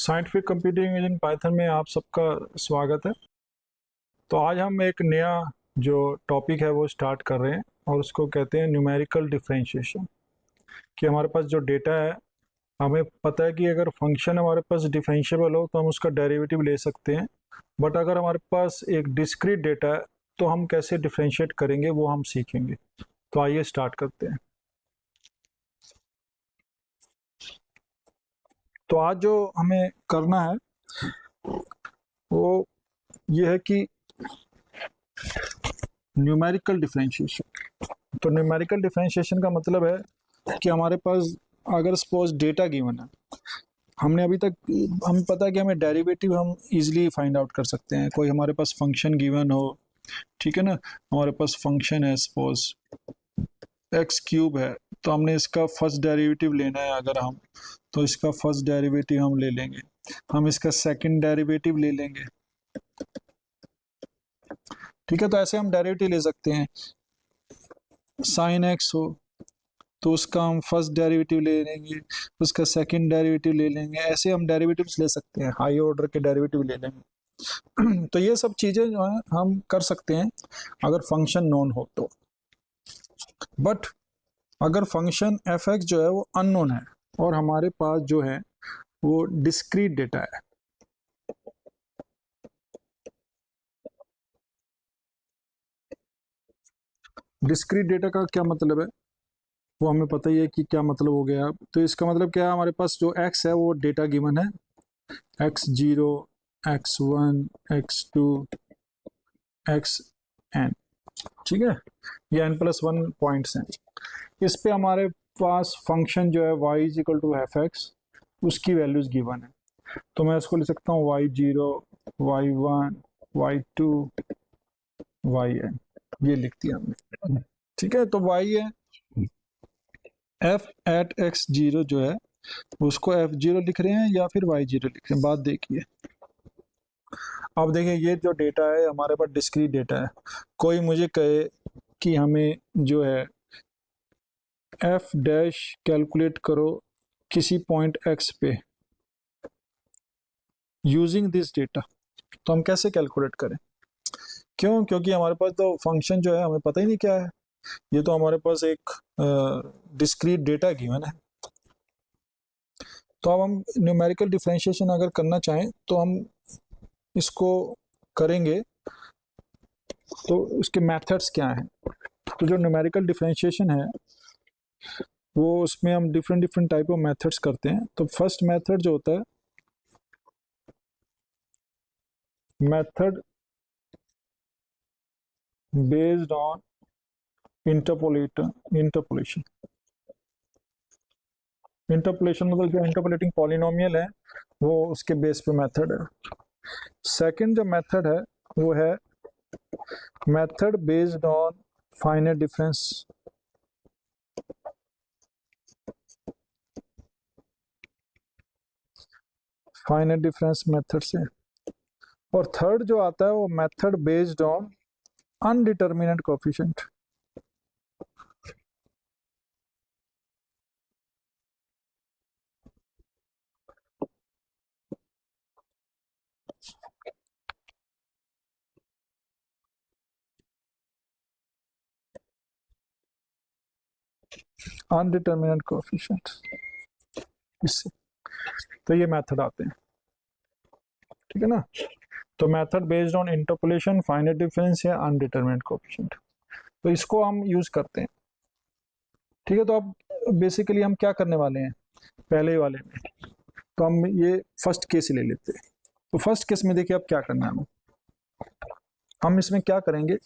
Scientific computing using Python में आप सबका स्वागत है। तो आज हम एक नया जो टॉपिक है वो स्टार्ट कर रहे हैं और उसको कहते हैं न्यूमेरिकल डिफरेंशिएशन। कि हमारे पास जो डेटा है, हमें पता है कि अगर फंक्शन हमारे पास डिफरेंशिएबल हो तो हम उसका डेरिवेटिव ले सकते हैं, बट अगर हमारे पास एक डिस्क्रीट डेटा है तो हम कैसे डिफरेंशिएट करेंगे वो हम सीखेंगे। तो आइए स्टार्ट करते हैं। तो आज जो हमें करना है वो ये है कि न्यूमेरिकल डिफरेंशिएशन। तो न्यूमेरिकल डिफरेंशिएशन का मतलब है कि हमारे पास अगर सपोज डेटा गिवन है, हमने अभी तक हमें पता है कि हमें डेरिवेटिव हम इजीली फाइंड आउट कर सकते हैं। कोई हमारे पास फंक्शन गिवन हो, ठीक है ना, हमारे पास फंक्शन है सपोज एक्स क्यूब है, तो हमने इसका फर्स्ट डेरिवेटिव लेना है अगर हम, तो इसका फर्स्ट डेरिवेटिव हम ले लेंगे, हम इसका सेकंड डेरिवेटिव ले लेंगे, ठीक है। तो ऐसे हम डेरिवेटिव ले सकते हैं। साइन एक्स हो तो उसका हम फर्स्ट डेरिवेटिव ले लेंगे, उसका सेकंड डेरिवेटिव ले लेंगे, ऐसे हम डेरिवेटिव्स ले सकते हैं, हाई ऑर्डर के डेरिवेटिव ले लेंगे। तो ये सब चीज़ें जो है हम कर सकते हैं अगर फंक्शन नोन हो तो। बट अगर फंक्शन एफ एक्स जो है वो अननोन है और हमारे पास जो है वो डिस्क्रीट डेटा है, डिस्क्रीट डेटा का क्या मतलब है वो हमें पता ही है कि क्या मतलब हो गया। तो इसका मतलब क्या है, हमारे पास जो एक्स है वो डेटा गिवन है, x zero, x one, x two, x n, ठीक है। ये एन प्लस वन पॉइंट्स हैं। इस पे हमारे पास फंक्शन जो है y is equal to f x, उसकी वैल्यूज गिवन है। तो मैं इसको लिख सकता हूँ y zero, y one, y two, y n, ये लिख दिया हमने, ठीक है। तो वाई है एफ एट एक्स जीरो जो है उसको एफ जीरो लिख रहे हैं या फिर वाई जीरो लिख रहे हैं, बात देखिए। अब देखिए ये जो डेटा है हमारे पास डिस्क्रीट डेटा है। कोई मुझे कहे कि हमें जो है एफ डैश कैलकुलेट करो किसी पॉइंट एक्स पे यूजिंग दिस डेटा, तो हम कैसे कैलकुलेट करें? क्यों? क्योंकि हमारे पास तो फंक्शन जो है हमें पता ही नहीं क्या है। ये तो हमारे पास एक डिस्क्रीट डेटा गिवन है। तो अब हम न्यूमेरिकल डिफरेंशिएशन अगर करना चाहें तो हम इसको करेंगे। तो उसके मेथड्स क्या हैं? तो जो न्यूमेरिकल डिफरेंशिएशन है वो उसमें हम different different type of methods करते हैं। तो फर्स्ट मेथड जो होता है, method based on interpolation. Interpolation मतलब जो इंटरपोलेटिंग पॉलिनोमियल है वो उसके बेस पे मेथड है। सेकंड जो मेथड है वो है method based on finite difference. Finite difference method से। और थर्ड जो आता है वो method based on undeterminate coefficient. Undeterminate coefficient, इससे तो ये मेथड आते हैं, ठीक है ना। तो method based on interpolation, finite difference या अनडिटरमिनेट कोएफिशिएंट, तो इसको हम यूज करते हैं, ठीक है। तो अब बेसिकली हम क्या करने वाले हैं पहले वाले में, तो हम ये फर्स्ट केस ले लेते हैं। तो फर्स्ट केस में देखिए अब क्या करना है हमें। हम इसमें क्या करेंगे,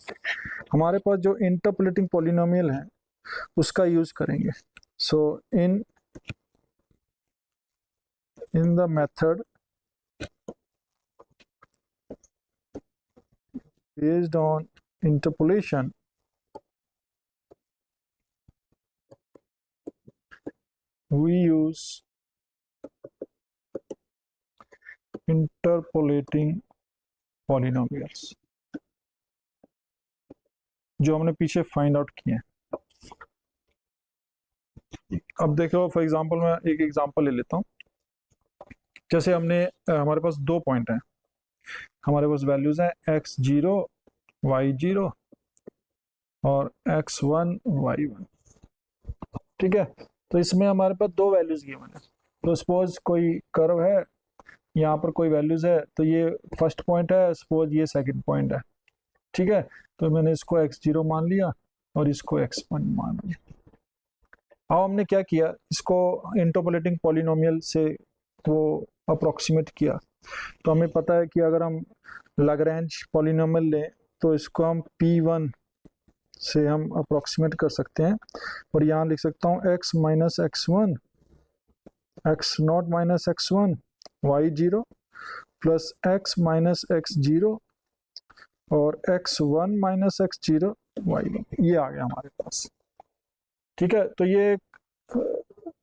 हमारे पास जो इंटरपोलेटिंग पॉलिनोमियल है उसका यूज करेंगे। So in the method based on interpolation, we use interpolating polynomials जो हमने पीछे फाइंड आउट किए हैं। अब देखो फॉर एग्जांपल मैं एक एग्जांपल ले लेता हूँ। जैसे हमने हमारे पास 2 पॉइंट हैं, हमारे पास वैल्यूज हैं x0 y0 और x1 y1। ठीक है, तो इसमें हमारे पास 2 वैल्यूज गिवन है। तो सपोज कोई कर्व है, यहाँ पर कोई वैल्यूज है, तो ये फर्स्ट पॉइंट है, सपोज ये सेकंड पॉइंट है। ठीक है, तो मैंने इसको x0 मान लिया और इसको x1 मान लिया। अब हमने क्या किया, इसको इंटरपोलेटिंग पॉलिनोमियल से वो अप्रोक्सीमेट किया। तो हमें पता है कि अगर हम लाग्रेंज पॉलिनोमियल लें तो इसको हम P1 से हम अप्रोक्सीमेट कर सकते हैं, और यहाँ लिख सकता हूँ x minus x1 x0 minus x1 y0 plus x minus x0 और x1 माइनस x0 y1। ये आ गया हमारे पास। ठीक है, तो ये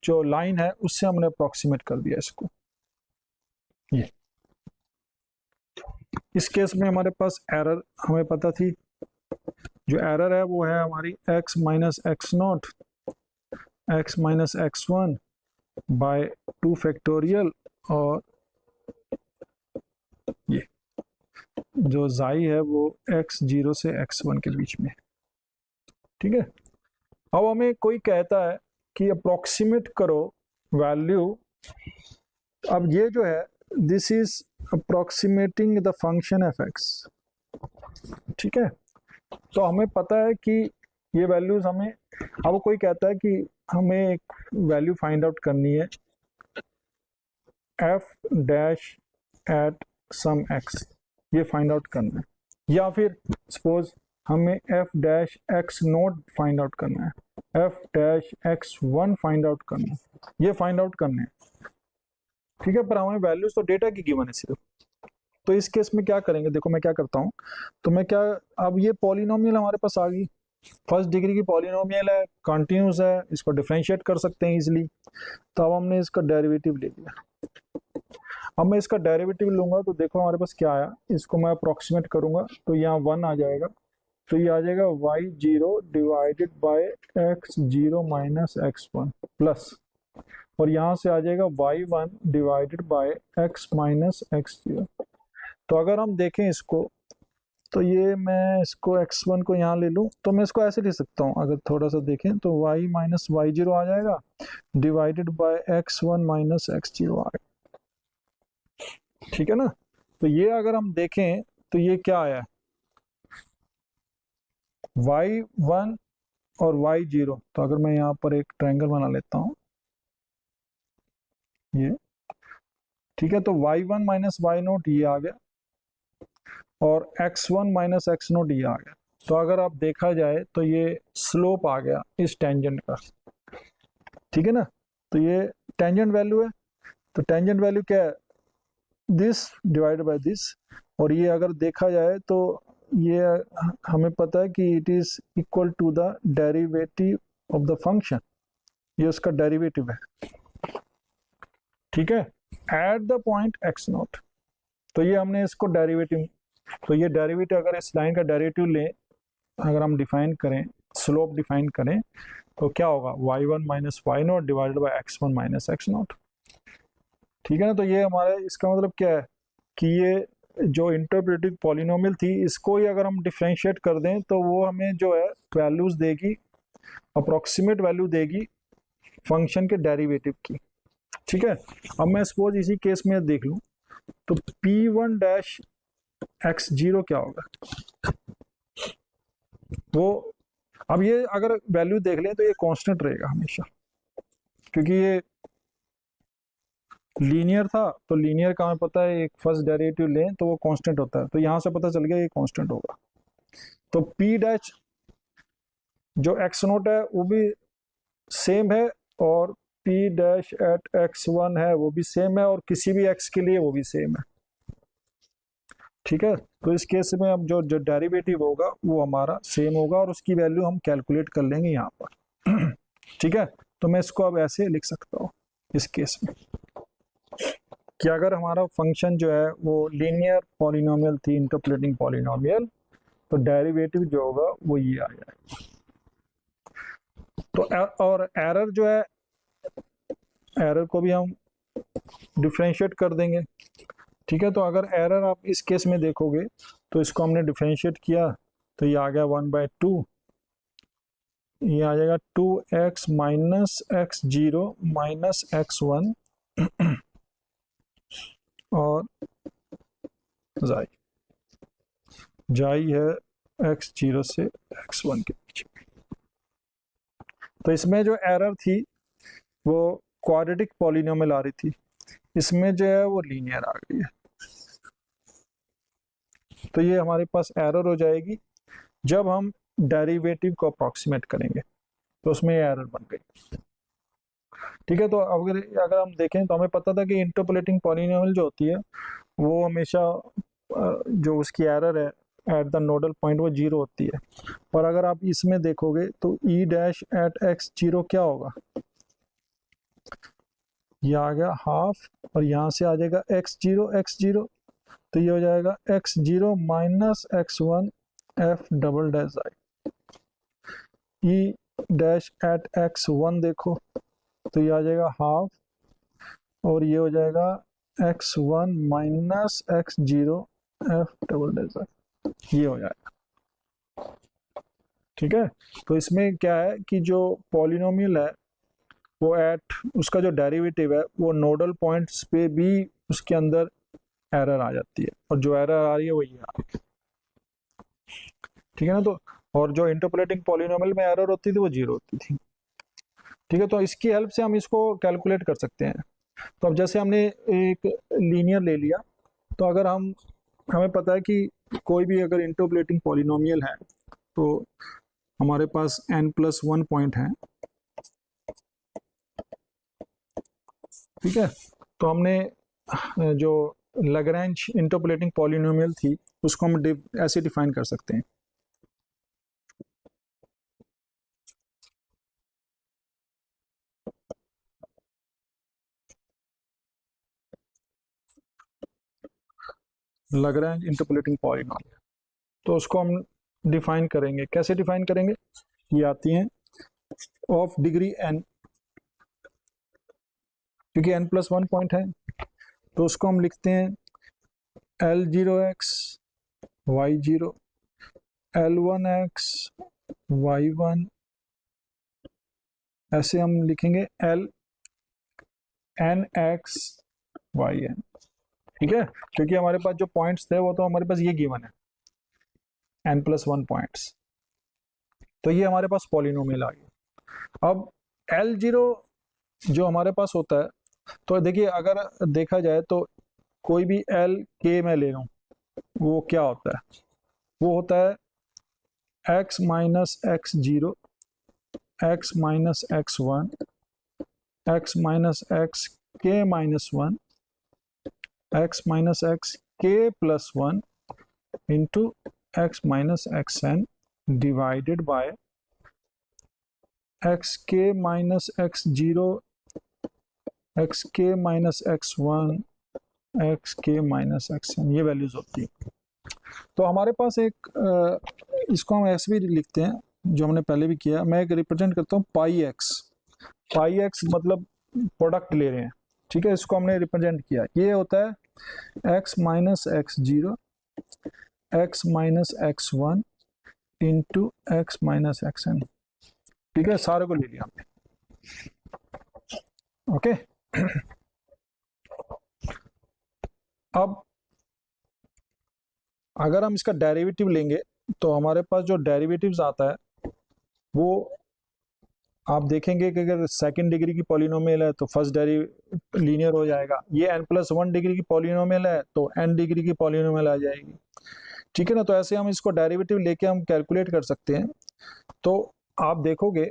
जो लाइन है उससे हमने अप्रोक्सीमेट कर दिया इसको। ये इस केस में हमारे पास एरर हमें पता थी, जो एरर है वो है हमारी x minus x0 x minus x1 by 2 factorial, और ये जो जाई है वो x0 से x1 के बीच में। ठीक है, अब हमें कोई कहता है कि अप्रोक्सीमेट करो वैल्यू। अब ये जो है this is approximating the function F x. ठीक है, तो हमें पता है कि ये वैल्यूज हमें, अब कोई कहता है कि हमें एक वैल्यू फाइंड आउट करनी है f dash at some x, ये फाइंड आउट करना है। या फिर सपोज हमें f dash x naught find out करना है, f dash x one find out करना है, ये फाइंड आउट करने हैं। ठीक है, पर हमें वैल्यूज तो डेटा की गिवन है सिर्फ। तो इस केस में क्या करेंगे, देखो मैं क्या करता हूँ, तो मैं क्या, अब ये पॉलिनोमियल हमारे पास आ गई, फर्स्ट डिग्री की पॉलिनोमियल है, कंटिन्यूस है, इसको डिफरेंशिएट कर सकते हैं इजीली। तो अब हमने इसका डेरिवेटिव ले लिया। अब मैं इसका डेरिवेटिव लूंगा तो देखो हमारे पास क्या आया, इसको मैं अप्रोक्सीमेट करूंगा तो यहाँ 1 आ जाएगा, तो ये आ जाएगा y0 divided by x0 minus x1 plus, और यहाँ से आ जाएगा y1 divided by x minus x0। तो अगर हम देखें इसको, तो ये मैं इसको x1 को यहाँ ले लूँ तो मैं इसको ऐसे लिख सकता हूँ, अगर थोड़ा सा देखें तो y माइनस y0 आ जाएगा divided by x1 minus x0 आ गया। ठीक है ना, तो ये अगर हम देखें तो ये क्या आया, y1 और y0। तो अगर मैं यहाँ पर एक ट्रायंगल बना लेता हूँ ये, ठीक है, तो y1 माइनस y नोट ये आ गया और x1 माइनस x नोट ये आ गया। तो अगर आप देखा जाए तो ये स्लोप आ गया इस टेंजेंट का। ठीक है ना, तो ये टेंजेंट वैल्यू है, तो टेंजेंट वैल्यू क्या है, दिस डिवाइडेड बाय दिस। और ये अगर देखा जाए तो ये हमें पता है कि it is equal to the derivative of the function, ये उसका डेरिवेटिव है। ठीक है, at the point x naught, तो ये हमने इसको डेरिवेटिव, तो ये डेरिवेटिव अगर इस लाइन का डेरिवेटिव लें, अगर हम डिफाइन करें, स्लोप डिफाइन करें, तो क्या होगा y1 minus y naught divided by x1 minus x naught. ठीक है ना, तो ये हमारा इसका मतलब क्या है कि ये जो इंटरप्रेटिव पॉलिनोमियल थी, इसको ही अगर हम डिफरेंशिएट कर दें तो वो हमें जो है वैल्यूज देगी, अप्रोक्सीमेट वैल्यू देगी फंक्शन के डेरिवेटिव की। ठीक है, अब मैं सपोज इसी केस में देख लूं तो P1 डैश x0 क्या होगा, वो अब ये अगर वैल्यू देख लें तो ये कांस्टेंट रहेगा हमेशा, क्योंकि ये लीनियर था, तो लीनियर का हमें पता है एक फर्स्ट डेरिवेटिव लें तो वो कांस्टेंट होता है, तो यहां से पता चल गया ये कांस्टेंट होगा। तो P डैश जो x नोट है वो भी सेम है, और P डैश एट x1 है वो भी सेम है, और किसी भी x के लिए वो भी सेम है। ठीक है, तो इस केस में अब जो जो डेरिवेटिव होगा वो हमारा सेम होगा, और उसकी वैल्यू हम कैलकुलेट कर लेंगे यहाँ पर। ठीक है, तो मैं इसको अब ऐसे लिख सकता हूँ इस केस में कि अगर हमारा फंक्शन जो है वो लीनियर पॉलिनोमियल थी, इंटरपोलेटिंग पॉलिनोमियल, तो डेरिवेटिव जो होगा वो ये आ जाएगा। तो और एरर जो है, एरर को भी हम डिफ्रेंशिएट कर देंगे। ठीक है, तो अगर एरर आप इस केस में देखोगे तो इसको हमने डिफ्रेंशिएट किया तो ये आ गया 1/2, ये आ जाएगा 2x minus x0 minus x1 और जाई है x0 से x1 के बीच में। तो इसमें जो एरर थी वो क्वाड्रेटिक पॉलिनोमियल आ रही थी, इसमें जो है वो लीनियर आ गई है। तो ये हमारे पास एरर हो जाएगी जब हम डेरिवेटिव को अप्रॉक्सीमेट करेंगे, तो उसमें ये एरर बन गई। ठीक है, तो अगर हम देखें तो हमें पता था कि इंटरपोलेटिंग पॉलिनोमियल जो होती है वो हमेशा जो उसकी एरर है एट द नोडल पॉइंट वो 0 होती है। और अगर आप इसमें देखोगे तो ई डैश एट x0 क्या होगा, ये आ गया हाफ और यहाँ से आ जाएगा x0, तो ये हो जाएगा x0 minus x1 f double dash i. E dash at x1 देखो तो ये आ जाएगा हाफ और ये हो जाएगा x1 minus x0 f double dash आई, ये हो जाएगा। ठीक है, तो इसमें क्या है कि जो पॉलिनोमियल है वो एट उसका जो डेरिवेटिव है वो नोडल पॉइंट्स पे भी उसके अंदर एरर आ जाती है, और जो एरर आ रही है वही आ रही है। ठीक है ना, तो और जो इंटरपोलेटिंग पॉलिनोमियल में एरर होती थी वो 0 होती थी। ठीक है, तो इसकी हेल्प से हम इसको कैलकुलेट कर सकते हैं। तो अब जैसे हमने एक लीनियर ले लिया, तो अगर हमें पता है कि कोई भी अगर इंटरपोलेटिंग पॉलिनोमियल है तो हमारे पास n+1 पॉइंट है। ठीक है, तो हमने जो लैग्रेंज इंटरपोलेटिंग पॉलिनोमियल थी उसको हम ऐसे डिफाइन कर सकते हैं। लैग्रेंज इंटरपोलेटिंग पॉलिनोमियल, तो उसको हम डिफाइन करेंगे। कैसे डिफाइन करेंगे, ये आती हैं ऑफ डिग्री n, क्योंकि n+1 पॉइंट है तो उसको हम लिखते हैं L0x y0 L1x y1, ऐसे हम लिखेंगे Lnx yn। ठीक है, क्योंकि हमारे पास जो पॉइंट्स थे वो तो हमारे पास ये गिवन है n+1 पॉइंट्स, तो ये हमारे पास पॉलिनोमियल आ गया। अब L0 जो हमारे पास होता है, तो देखिए अगर देखा जाए तो कोई भी L k मैं ले लूँ वो क्या होता है, वो होता है x minus x0 x minus x1 x minus x k minus 1 x minus x k plus 1 into x minus xn divided by x के माइनस x0 एक्स के माइनस x1 एक्स के माइनस xn, ये values होती है। तो हमारे पास एक इसको हम ऐसे भी लिखते हैं जो हमने पहले भी किया। मैं एक रिप्रेजेंट करता हूँ पाई एक्स मतलब प्रोडक्ट ले रहे हैं। ठीक है, इसको हमने रिप्रेजेंट किया, ये होता है x minus x0 x minus x1 into x minus xn। ठीक है, सारे को ले लिया हमने। ओके, अब अगर हम इसका डेरिवेटिव लेंगे तो हमारे पास जो डेरिवेटिव्स आता है वो आप देखेंगे कि अगर सेकंड डिग्री की पॉलिनोमियल है तो फर्स्ट डेरिवेटिव लीनियर हो जाएगा। ये n+1 डिग्री की पॉलिनोमियल है तो n डिग्री की पॉलिनोमियल आ जाएगी। ठीक है ना, तो ऐसे हम इसको डेरिवेटिव लेके हम कैलकुलेट कर सकते हैं। तो आप देखोगे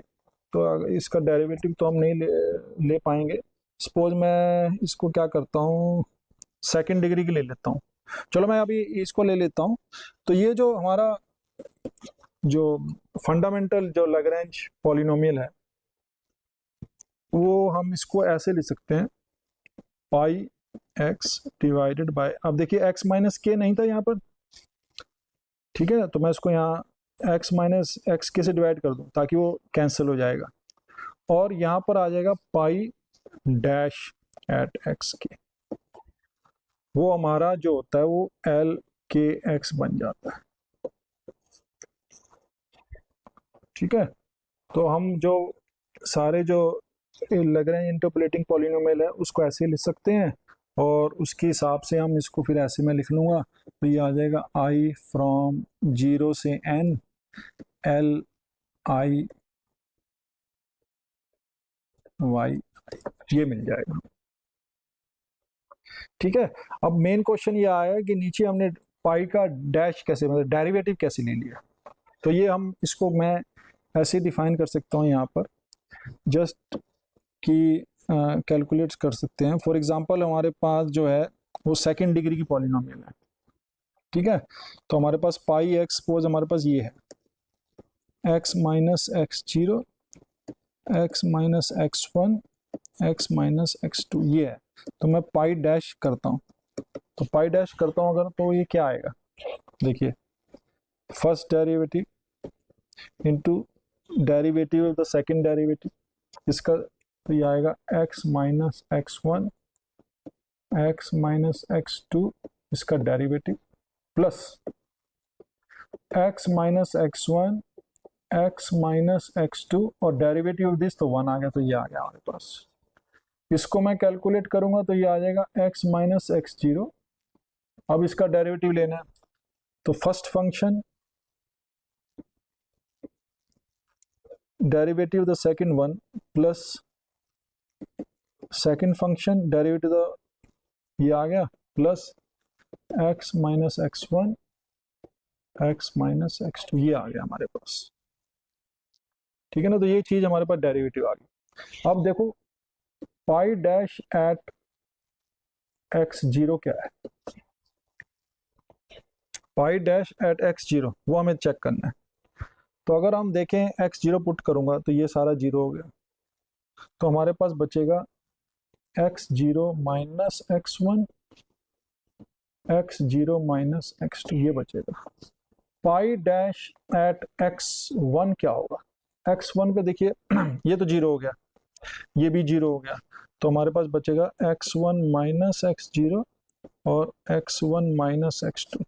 तो इसका डेरिवेटिव तो हम नहीं ले पाएंगे। सपोज मैं इसको क्या करता हूँ, सेकंड डिग्री की ले लेता हूँ। चलो मैं अभी इसको ले लेता हूँ। तो ये जो हमारा जो फंडामेंटल जो लैग्रेंज पॉलिनोमियल है वो हम इसको ऐसे लिख सकते हैं पाई एक्स डिवाइडेड बाय, अब देखिए एक्स माइनस के नहीं था यहाँ पर। ठीक है, तो मैं इसको यहाँ एक्स माइनस एक्स के से डिवाइड कर दूं ताकि वो कैंसिल हो जाएगा, और यहाँ पर आ जाएगा पाई डैश एट एक्स के, वो हमारा जो होता है वो एल के एक्स बन जाता है। ठीक है, तो हम जो सारे जो लैग्रेंज इंटरपोलेटिंग पॉलिनोमियल है उसको ऐसे लिख सकते हैं, और उसके हिसाब से हम इसको फिर ऐसे मैं लिख लूँगा, तो ये आ जाएगा आई फ्रॉम 0 से एन एल आई वाई, ये मिल जाएगा। ठीक है, अब मेन क्वेश्चन ये आया कि नीचे हमने पाई का डैश कैसे, मतलब डेरिवेटिव कैसे ले लिया। तो ये हम इसको मैं ऐसे डिफाइन कर सकता हूँ यहाँ पर, जस्ट कि कैलकुलेट कर सकते हैं। फॉर एग्जांपल हमारे पास जो है वो सेकंड डिग्री की पॉलिनोमियल है। ठीक है, तो हमारे पास पाई एक्स सपोज हमारे पास ये है x minus x zero, x minus x one, x minus x two, ये है। तो मैं पाई डैश करता हूँ, तो पाई डैश करता हूँ अगर, तो ये क्या आएगा, देखिए first derivative into derivative of the second derivative, इसका तो ये आएगा X minus x one, x minus x two, इसका derivative plus x minus x one, x minus x two, और डेरिवेटिव ऑफ दिस तो वन आ गया, तो ये आ गया हमारे पास। इसको मैं कैलकुलेट करूंगा तो ये आ जाएगा एक्स माइनस एक्स जीरो। अब इसका डेरिवेटिव लेना है, तो first function derivative of the second one plus second function derivative the, ये आ गया plus x minus x one, x minus x two, ये आ गया हमारे पास। ठीक है ना, तो ये चीज हमारे पास डेरिवेटिव आ गई। अब देखो पाई डैश एट एक्स जीरो क्या है, पाई डैश एट एक्स जीरो वो हमें चेक करना है। तो अगर हम देखें एक्स जीरो पुट करूंगा तो ये सारा जीरो हो गया, तो हमारे पास बचेगा x zero minus x one, x zero minus x two, ये बचेगा। Pi dash at x one क्या होगा, एक्स वन पे देखिए ये तो जीरो हो गया, ये भी जीरो हो गया, तो हमारे पास बचेगा X one minus x zero और X one minus x two.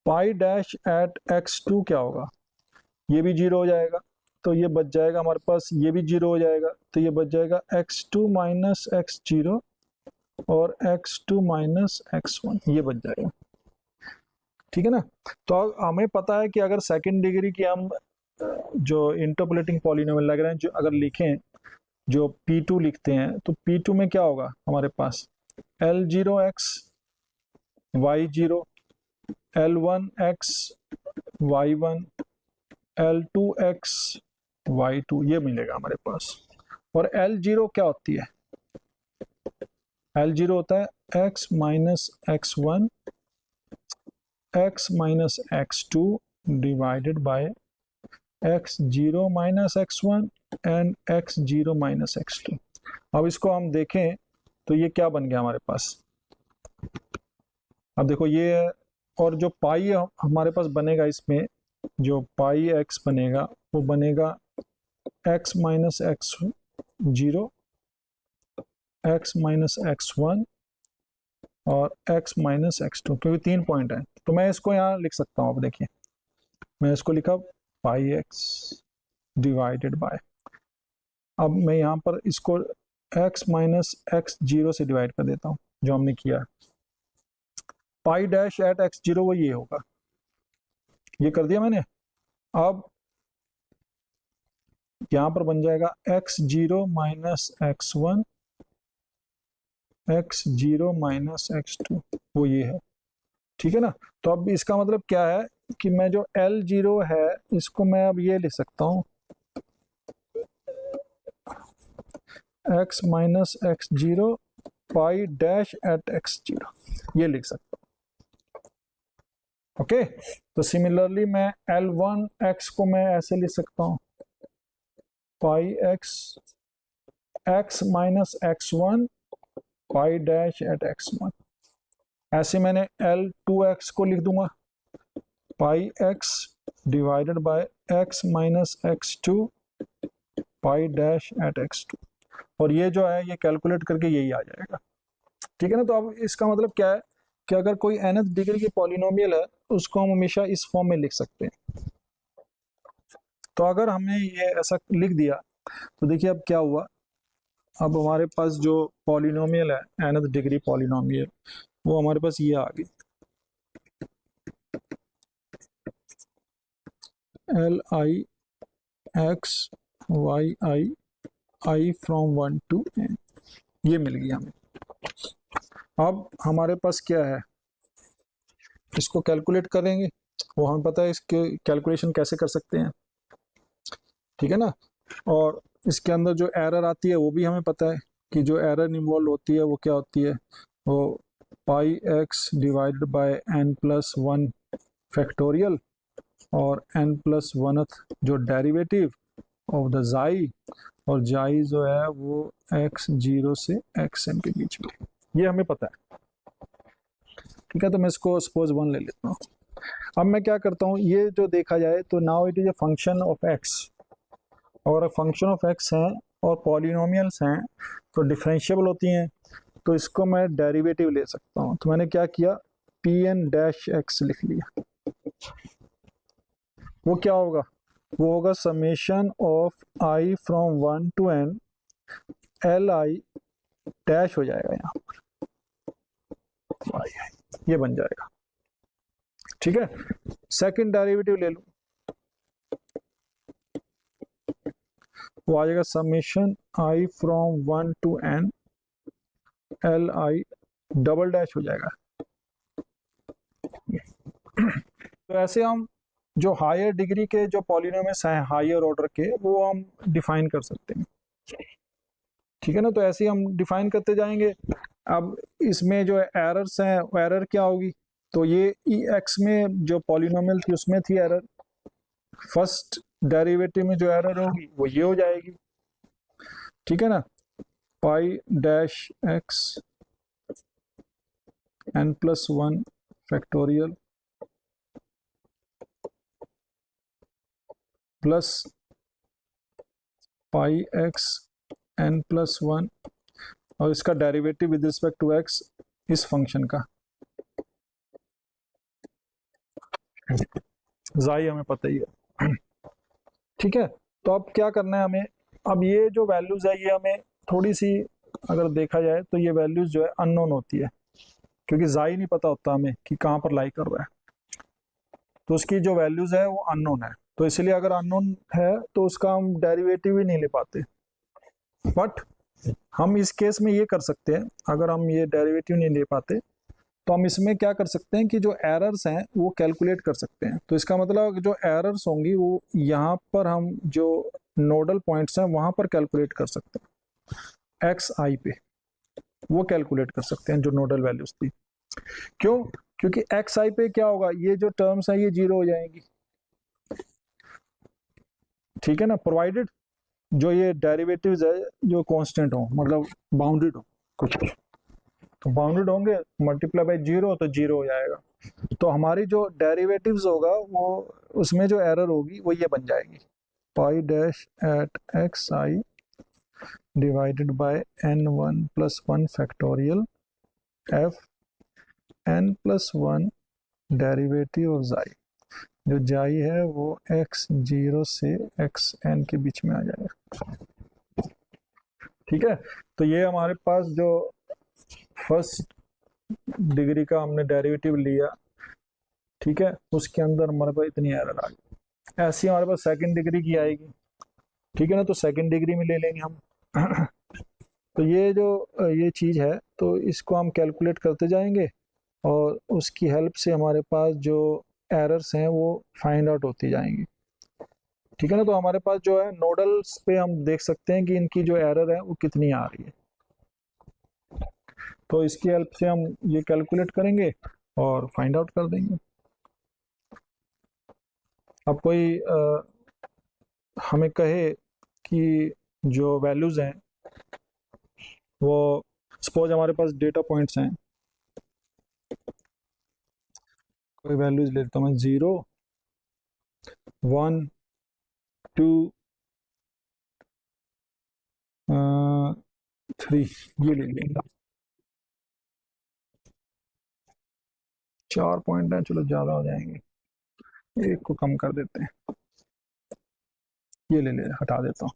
Pi dash at X to क्या होगा, ये भी जीरो हो जाएगा, तो ये बच जाएगा हमारे पास, ये भी जीरो हो जाएगा, तो ये बच जाएगा X two minus x zero और X two minus x one, ये बच जाएगा। ठीक है ना, तो हमें पता है कि अगर सेकंड डिग्री की हम जो इंटरपोलेटिंग पॉलिनोमियल लग रहे हैं, जो अगर लिखें, जो P2 लिखते हैं, तो P2 में क्या होगा हमारे पास L0x Y0, L1x Y1, L2x Y2, ये मिलेगा हमारे पास। और L0 क्या होती है, L0 होता है x minus x one, x minus x two divided by x zero minus x one and x zero minus x two. अब इसको हम देखें तो ये क्या बन गया हमारे पास, अब देखो ये है, और जो पाई हमारे पास बनेगा, इसमें जो पाई एक्स बनेगा वो बनेगा x minus x zero, x minus x one और एक्स माइनस एक्स टू, क्योंकि 3 पॉइंट है, तो मैं इसको यहाँ लिख सकता हूँ। अब देखिए मैं इसको लिखा पाई एक्स डिवाइडेड बाय, अब मैं यहाँ पर इसको x माइनस एक्स जीरो से डिवाइड कर देता हूँ, जो हमने किया है। पाई डैश एट एक्स जीरो वो ये होगा, ये कर दिया मैंने। अब यहाँ पर बन जाएगा x zero minus x one, x zero minus x two, वो ये है। ठीक है ना, तो अब इसका मतलब क्या है कि मैं जो L जीरो है इसको मैं अब ये लिख सकता हूँ x minus x zero pi dash at x zero, ये लिख सकता हूँ। ओके, तो सिमिलरली मैं L1x को मैं ऐसे लिख सकता हूँ pi X, X minus x one pi dash at x one. ऐसे मैंने L2x को लिख दूंगा pi X divided by X minus x two pi dash at X two. और ये जो है ये कैलकुलेट करके यही आ जाएगा। ठीक है ना। तो अब इसका मतलब क्या है कि अगर कोई nth डिग्री की पॉलिनोमियल है उसको हम हमेशा इस फॉर्म में लिख सकते हैं। तो अगर हमने ये ऐसा लिख दिया तो देखिए अब क्या हुआ, अब हमारे पास जो पॉलिनोमियल है nth डिग्री पॉलिनोमियल वो हमारे पास ये आ गई, LI x y from 1 to n, ये मिल गया हमें। अब हमारे पास क्या है, इसको कैलकुलेट करेंगे, वो हमें पता है इसके कैलकुलेशन कैसे कर सकते हैं। ठीक है ना। और इसके अंदर जो एरर आती है वो भी हमें पता है कि जो एरर इन्वॉल्व होती है वो क्या होती है, वो pi X divided by n plus one factorial और n प्लस वनथ जो डेरिवेटिव ऑफ द जाई, और जाई जो है वो x0 से xn के बीच में, ये हमें पता है। ठीक है, तो मैं इसको सपोज 1 ले लेता हूँ। अब मैं क्या करता हूँ, ये जो देखा जाए तो now it is a function of x, और फंक्शन ऑफ x हैं और पॉलिनोमियल्स हैं तो डिफरेंशिएबल होती हैं, तो इसको मैं डेरिवेटिव ले सकता हूँ। तो मैंने क्या किया, पी एन डैश एक्स लिख लिया। वो क्या होगा, वो होगा summation of I from 1 to n L I dash हो जाएगा यहाँ पर, ये बन जाएगा। ठीक है, सेकंड डेरिवेटिव ले लूँ, वो आ जाएगा summation I from 1 to n L I double dash हो जाएगा। तो ऐसे हम जो हायर डिग्री के जो पॉलिनोमियल्स हैं हायर ऑर्डर के वो हम डिफाइन कर सकते हैं। ठीक है ना, तो ऐसे ही हम डिफाइन करते जाएंगे। अब इसमें जो एरर्स हैं एरर क्या होगी, तो ये एक्स में जो पॉलिनोमियल थी उसमें थी एरर, फर्स्ट डेरिवेटिव में जो एरर होगी वो ये हो जाएगी। ठीक है ना, pi dash X n plus one factorial plus pi X n plus one, और इसका derivative with respect to X इस फंक्शन का, जाई हमें पता ही है। ठीक है, तो अब क्या करना है हमें, अब ये जो वैल्यूज है ये हमें थोड़ी सी अगर देखा जाए तो ये वैल्यूज जो है अननोन होती है, क्योंकि जाई नहीं पता होता हमें कि कहाँ पर लाई कर रहा है, तो उसकी जो वैल्यूज है वो अननोन है। तो इसलिए अगर अननोन है तो उसका हम डेरिवेटिव ही नहीं ले पाते। बट हम इस केस में ये कर सकते हैं, अगर हम ये डेरिवेटिव नहीं ले पाते तो हम इसमें क्या कर सकते हैं कि जो एरर्स हैं वो कैलकुलेट कर सकते हैं। तो इसका मतलब जो एरर्स होंगी वो यहाँ पर हम जो नोडल पॉइंट्स हैं वहां पर कैलकुलेट कर सकते हैं, एक्स आई पे वो कैलकुलेट कर सकते हैं जो नोडल वैल्यूज थी। क्यों, क्योंकि एक्स आई पे क्या होगा, ये जो टर्म्स है ये जीरो हो जाएंगी। ठीक है ना, प्रोवाइडेड जो ये डेरिवेटिव्स है जो कांस्टेंट हो, मतलब बाउंडेड हो कुछ, तो बाउंडेड होंगे, मल्टीप्लाई बाय जीरो तो जीरो हो जाएगा। तो हमारी जो डेरिवेटिव्स होगा वो उसमें जो एरर होगी वो ये बन जाएगी, pi dash at X I divided by N one plus one factorial F N plus one derivative of xi, जो जाई है वो एक्स जीरो से एक्स एन के बीच में आ जाएगा। ठीक है, तो ये हमारे पास जो फर्स्ट डिग्री का हमने डेरिवेटिव लिया, ठीक है, उसके अंदर हमारे पास इतनी एरर आ गई। ऐसी हमारे पास सेकंड डिग्री की आएगी। ठीक है ना, तो सेकंड डिग्री में ले लेंगे हम। तो ये जो ये चीज़ है तो इसको हम कैलकुलेट करते जाएंगे और उसकी हेल्प से हमारे पास जो एरर्स हैं वो फाइंड आउट होती जाएंगी। ठीक है ना, तो हमारे पास जो है नोडल्स पे हम देख सकते हैं कि इनकी जो एरर है वो कितनी आ रही है। तो इसकी हेल्प से हम ये कैलकुलेट करेंगे और फाइंड आउट कर देंगे। अब कोई हमें कहे कि जो वैल्यूज हैं वो सपोज हमारे पास डेटा पॉइंट्स हैं, कोई वैल्यूज लेता हूँ मैं, 0 1 2 3, ये ले लेंगे। 4 पॉइंट है, चलो ज़्यादा हो जाएंगे, एक को कम कर देते हैं, ये ले ले हटा देता हूँ।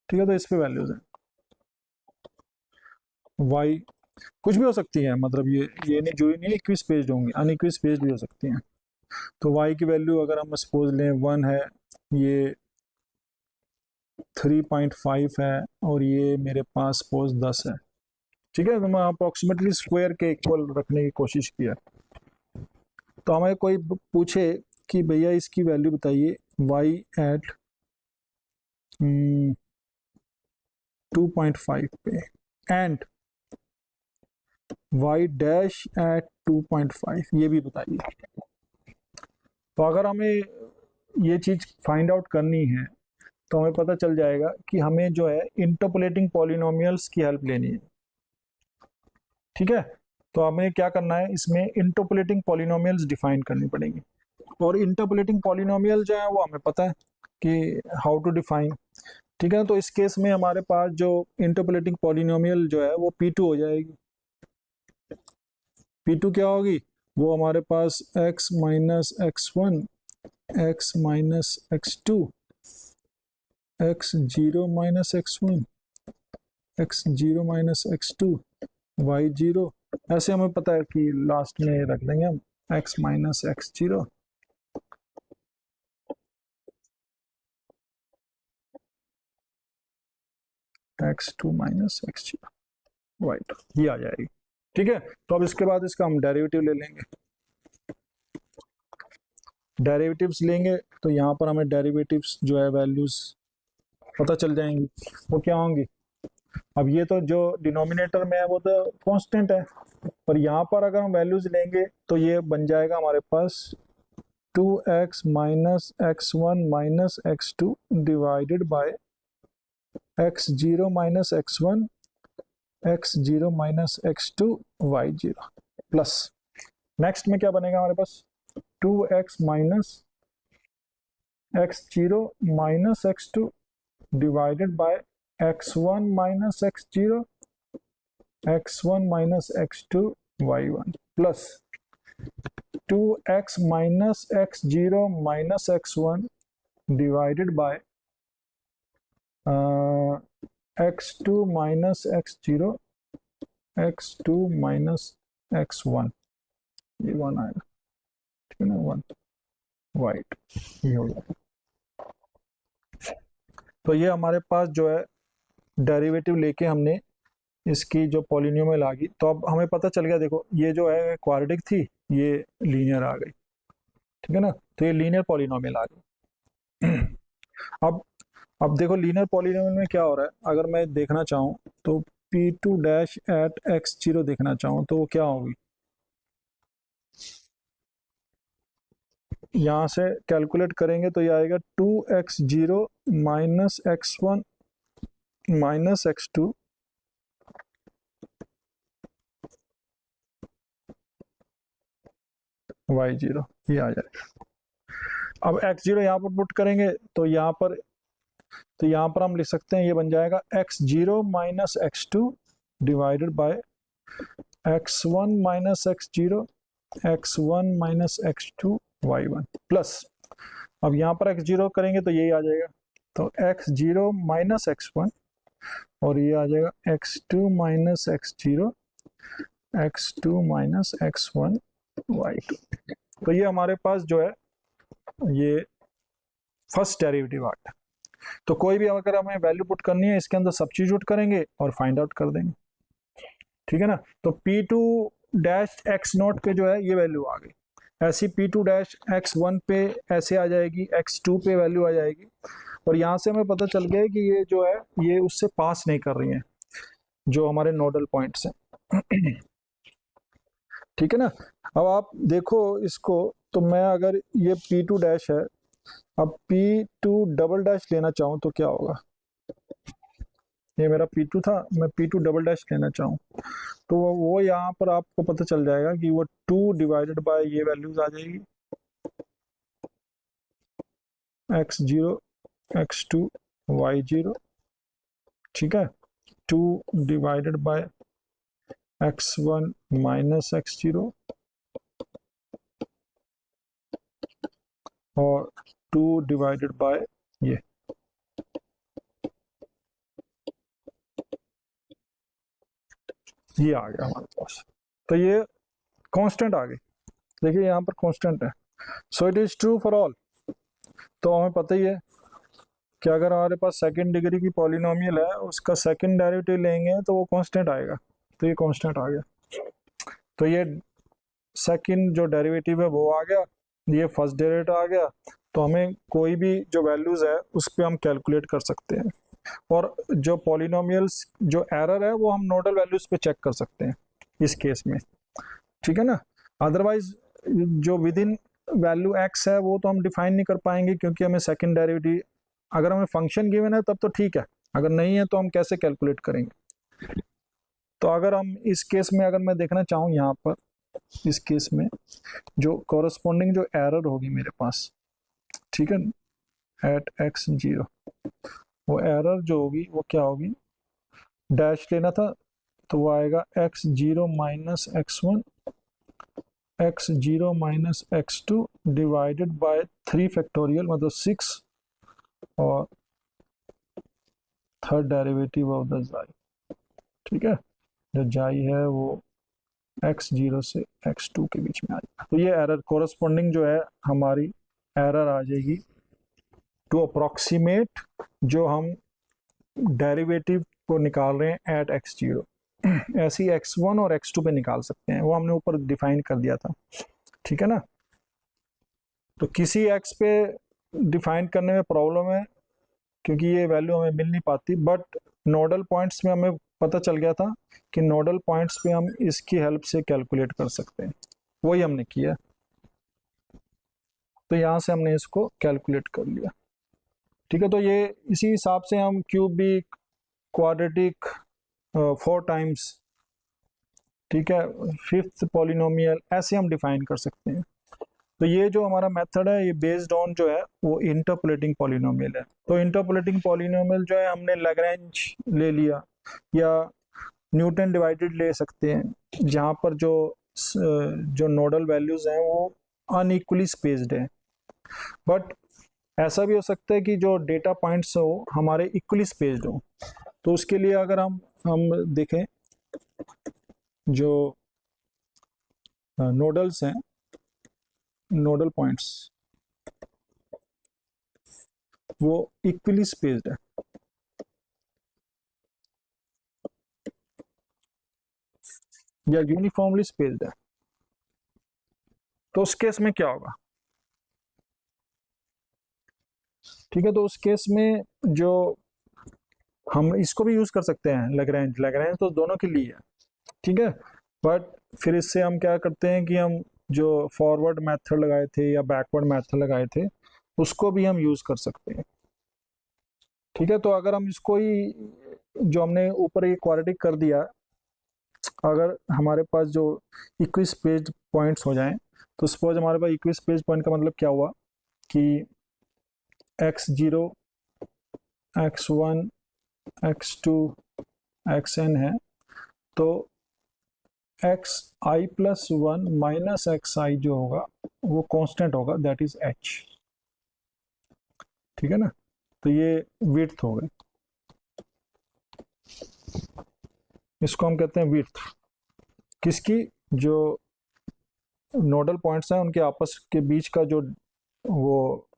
ठीक है, तो इस पे वैल्यूज है y, कुछ भी हो सकती है, मतलब ये नहीं, जो नहीं इक्विस पेज होंगी, अनइक्विस पेज भी हो सकती हैं। तो y की वैल्यू अगर हम सपोज लें 1 है, ये 3.5 है, और ये मेरे पास सपोज 10 है। ठीक है, तो मैं अप्रोक्सीमेटली स्क्वायर के इक्वल रखने की कोशिश किया। तो हमें कोई पूछे कि भैया इसकी वैल्यू बताइए y एट 2.5 पे एंड y डैश एट 2.5, ये भी बताइए। तो अगर हमें ये चीज़ फाइंड आउट करनी है तो हमें पता चल जाएगा कि हमें जो है इंटरपोलेटिंग पॉलिनोमियल्स की हेल्प लेनी है। ठीक है, तो हमें क्या करना है, इसमें इंटरपोलेटिंग पॉलिनोमियल्स डिफाइन करनी पड़ेंगी। और इंटरपोलेटिंग पॉलिनोमियल जो है वो हमें पता है कि हाउ टू डिफाइन। ठीक है, तो इस केस में हमारे पास जो इंटरपोलेटिंग पॉलिनोमियल जो है वो P2 हो जाएगी। P2 क्या होगी, वो हमारे पास x minus x1, x minus x2, x0 minus x1, x0 minus x2, y0। ऐसे हमें पता है कि लास्ट में रख देंगे हम x minus x0, x2 minus x0, y2, ये आ जाएगी। ठीक है, तो अब इसके बाद इसका हम डेरिवेटिव ले लेंगे। डेरिवेटिव्स लेंगे तो यहाँ पर हमें डेरिवेटिव्स जो है वैल्यूज पता चल जाएंगी, वो क्या होंगी। अब ये तो जो डिनोमिनेटर में है वो तो कांस्टेंट है, पर यहाँ पर अगर हम वैल्यूज लेंगे तो ये बन जाएगा हमारे पास 2x minus x1 minus x2 divided by x0 minus x1, x0 minus x2, y0 plus, next में क्या बनेगा हमारे पास, 2x minus x0 minus x2 divided by x1 minus x0, x1 minus x2, y1 plus 2x minus x0 minus x1 divided by x2 minus x0, x2 minus x1, ये 1 आएगा। ठीक है ना, 1 white, ये हो जाएगा। तो ये हमारे पास जो है डेरिवेटिव लेके हमने इसकी जो पॉलिनोमियल आ गई, तो अब हमें पता चल गया, देखो ये जो है क्वाड्रेटिक थी, ये लीनियर आ गई। ठीक है ना, तो ये लीनियर पॉलिनोमियल आ गई। अब देखो लीनियर पॉलिनोमियल में क्या हो रहा है, अगर मैं देखना चाहूँ तो P2 डैश एट x0 देखना चाहूँ तो वो क्या होगी, यहाँ से कैलकुलेट करेंगे तो ये आएगा 2x0 minus x1 minus x2 y0, ये आ जाएगा। अब x0 यहाँ पर पुट करेंगे तो यहाँ पर हम लिख सकते हैं, ये बन जाएगा x0 minus x2 divided by x1 minus x0, x1 minus x2, y1 plus, अब यहाँ पर x0 करेंगे तो यही आ जाएगा, तो x0 माइनस x1, और ये आ जाएगा x2 minus x0, x2 minus x1, y2। तो ये हमारे पास जो है ये फर्स्ट डेरिवेटिव आ गया। तो कोई भी अगर हमें वैल्यू पुट करनी है इसके अंदर सब्स्टिट्यूट करेंगे और फाइंड आउट कर देंगे। ठीक है ना, तो P2 डैश एक्स नॉट पे जो है ये वैल्यू आ गई, ऐसी P2 डैश x1 पे ऐसे आ जाएगी, x2 पे वैल्यू आ जाएगी, और यहाँ से हमें पता चल गया कि ये जो है ये उससे पास नहीं कर रही है जो हमारे नोडल पॉइंट्स हैं। ठीक है ना, अब आप देखो इसको, तो मैं अगर ये P2 डैश है, अब P2 डबल डैश लेना चाहूँ तो क्या होगा, ये मेरा P2 था, मैं P2 डबल डैश लेना चाहूँ तो वो यहाँ पर आपको पता चल जाएगा कि वो 2 डिवाइडेड बाय ये वैल्यूज आ जाएगी, x0, x2, y0। ठीक है, 2 divided by x1 minus x0 और 2 डिवाइडेड बाय ये आ गया हमारे पास। तो ये कांस्टेंट आ गई, देखिए यहाँ पर कांस्टेंट है। So it is true for all. तो हमें पता ही है कि अगर हमारे पास सेकंड डिग्री की पॉलिनोमियल है, उसका सेकंड डेरिवेटिव लेंगे तो वो कांस्टेंट आएगा। तो ये कांस्टेंट आ गया। तो ये सेकंड जो डेरिवेटिव है वो आ गया, ये फर्स्ट डेरिवेटिव आ गया। तो हमें कोई भी जो वैल्यूज है उस पर हम कैलकुलेट कर सकते हैं। और जो पॉलिनोमियल्स जो एरर है वो हम नोडल वैल्यूज पे चेक कर सकते हैं इस केस में, ठीक है ना। अदरवाइज जो विद इन वैल्यू एक्स है वो तो हम डिफाइन नहीं कर पाएंगे, क्योंकि हमें सेकंड डेरिवेटिव, अगर हमें फंक्शन गिवन है तब तो ठीक है, अगर नहीं है तो हम कैसे कैलकुलेट करेंगे। तो अगर हम इस केस में अगर मैं देखना चाहूँ यहाँ पर, इस केस में जो कॉरस्पॉन्डिंग जो एरर होगी मेरे पास, ठीक है, एट x0, वो एरर जो होगी वो क्या होगी, डैश लेना था तो वो आएगा x0 minus x1 x0 minus x2 divided by 3 factorial मतलब 6 और थर्ड डेरिवेटिव ऑफ द जाई, ठीक है। जो जाई है वो x0 से x2 के बीच में आ जाएगा। तो ये एरर कोरस्पॉन्डिंग जो है हमारी एरर आ जाएगी टू अप्रोक्सीमेट जो हम डेरिवेटिव को निकाल रहे हैं एट x0, ऐसी x1 और x2 पे निकाल सकते हैं, वो हमने ऊपर डिफाइन कर दिया था, ठीक है ना। तो किसी x पे डिफाइन करने में प्रॉब्लम है क्योंकि ये वैल्यू हमें मिल नहीं पाती, बट नोडल पॉइंट्स में हमें पता चल गया था कि नोडल पॉइंट्स पे हम इसकी हेल्प से कैलकुलेट कर सकते हैं, वही हमने किया। तो यहाँ से हमने इसको कैलकुलेट कर लिया, ठीक है। तो ये इसी हिसाब से हम क्यूबिक क्वाड्रेटिक 4 टाइम्स, ठीक है, फिफ्थ पॉलिनोमियल ऐसे हम डिफाइन कर सकते हैं। तो ये जो हमारा मेथड है ये बेस्ड ऑन जो है वो इंटरपोलेटिंग पॉलिनोमियल है। तो इंटरपोलेटिंग पॉलिनोमियल जो है हमने लैग्रेंज ले लिया या न्यूटन डिवाइडेड ले सकते हैं, जहाँ पर जो नोडल वैल्यूज हैं वो अनइक्वली स्पेस्ड है। बट ऐसा भी हो सकता है कि जो डेटा पॉइंट्स हो हमारे इक्वली स्पेस्ड हो। तो उसके लिए अगर हम देखें जो नोडल्स हैं, नोडल पॉइंट्स वो इक्वली स्पेस्ड है, या यूनिफॉर्मली स्पेस्ड है। तो उस केस में क्या होगा, ठीक है। तो उस केस में जो हम इसको भी यूज कर सकते हैं, लैग्रेंज, लैग्रेंज तो दोनों के लिए है, ठीक है। बट फिर इससे हम क्या करते हैं कि हम जो फॉरवर्ड मेथड लगाए थे या बैकवर्ड मेथड लगाए थे उसको भी हम यूज कर सकते हैं, ठीक है। तो अगर हम इसको ही जो हमने ऊपर ये क्वाड्रेटिक कर दिया, अगर हमारे पास जो इक्वी स्पेस्ड पॉइंट्स हो जाएं, तो सपोज हमारे पास इक्वी स्पेस्ड पॉइंट का मतलब क्या हुआ कि x0 x1 x2 xn है, तो एक्स आई प्लस वन माइनस एक्स आई जो होगा वो कांस्टेंट होगा, दैट इज एच, ठीक है ना। तो ये विड्थ हो गई, इसको हम कहते हैं विड्थ किसकी, जो नोडल पॉइंट्स हैं उनके आपस के बीच का वो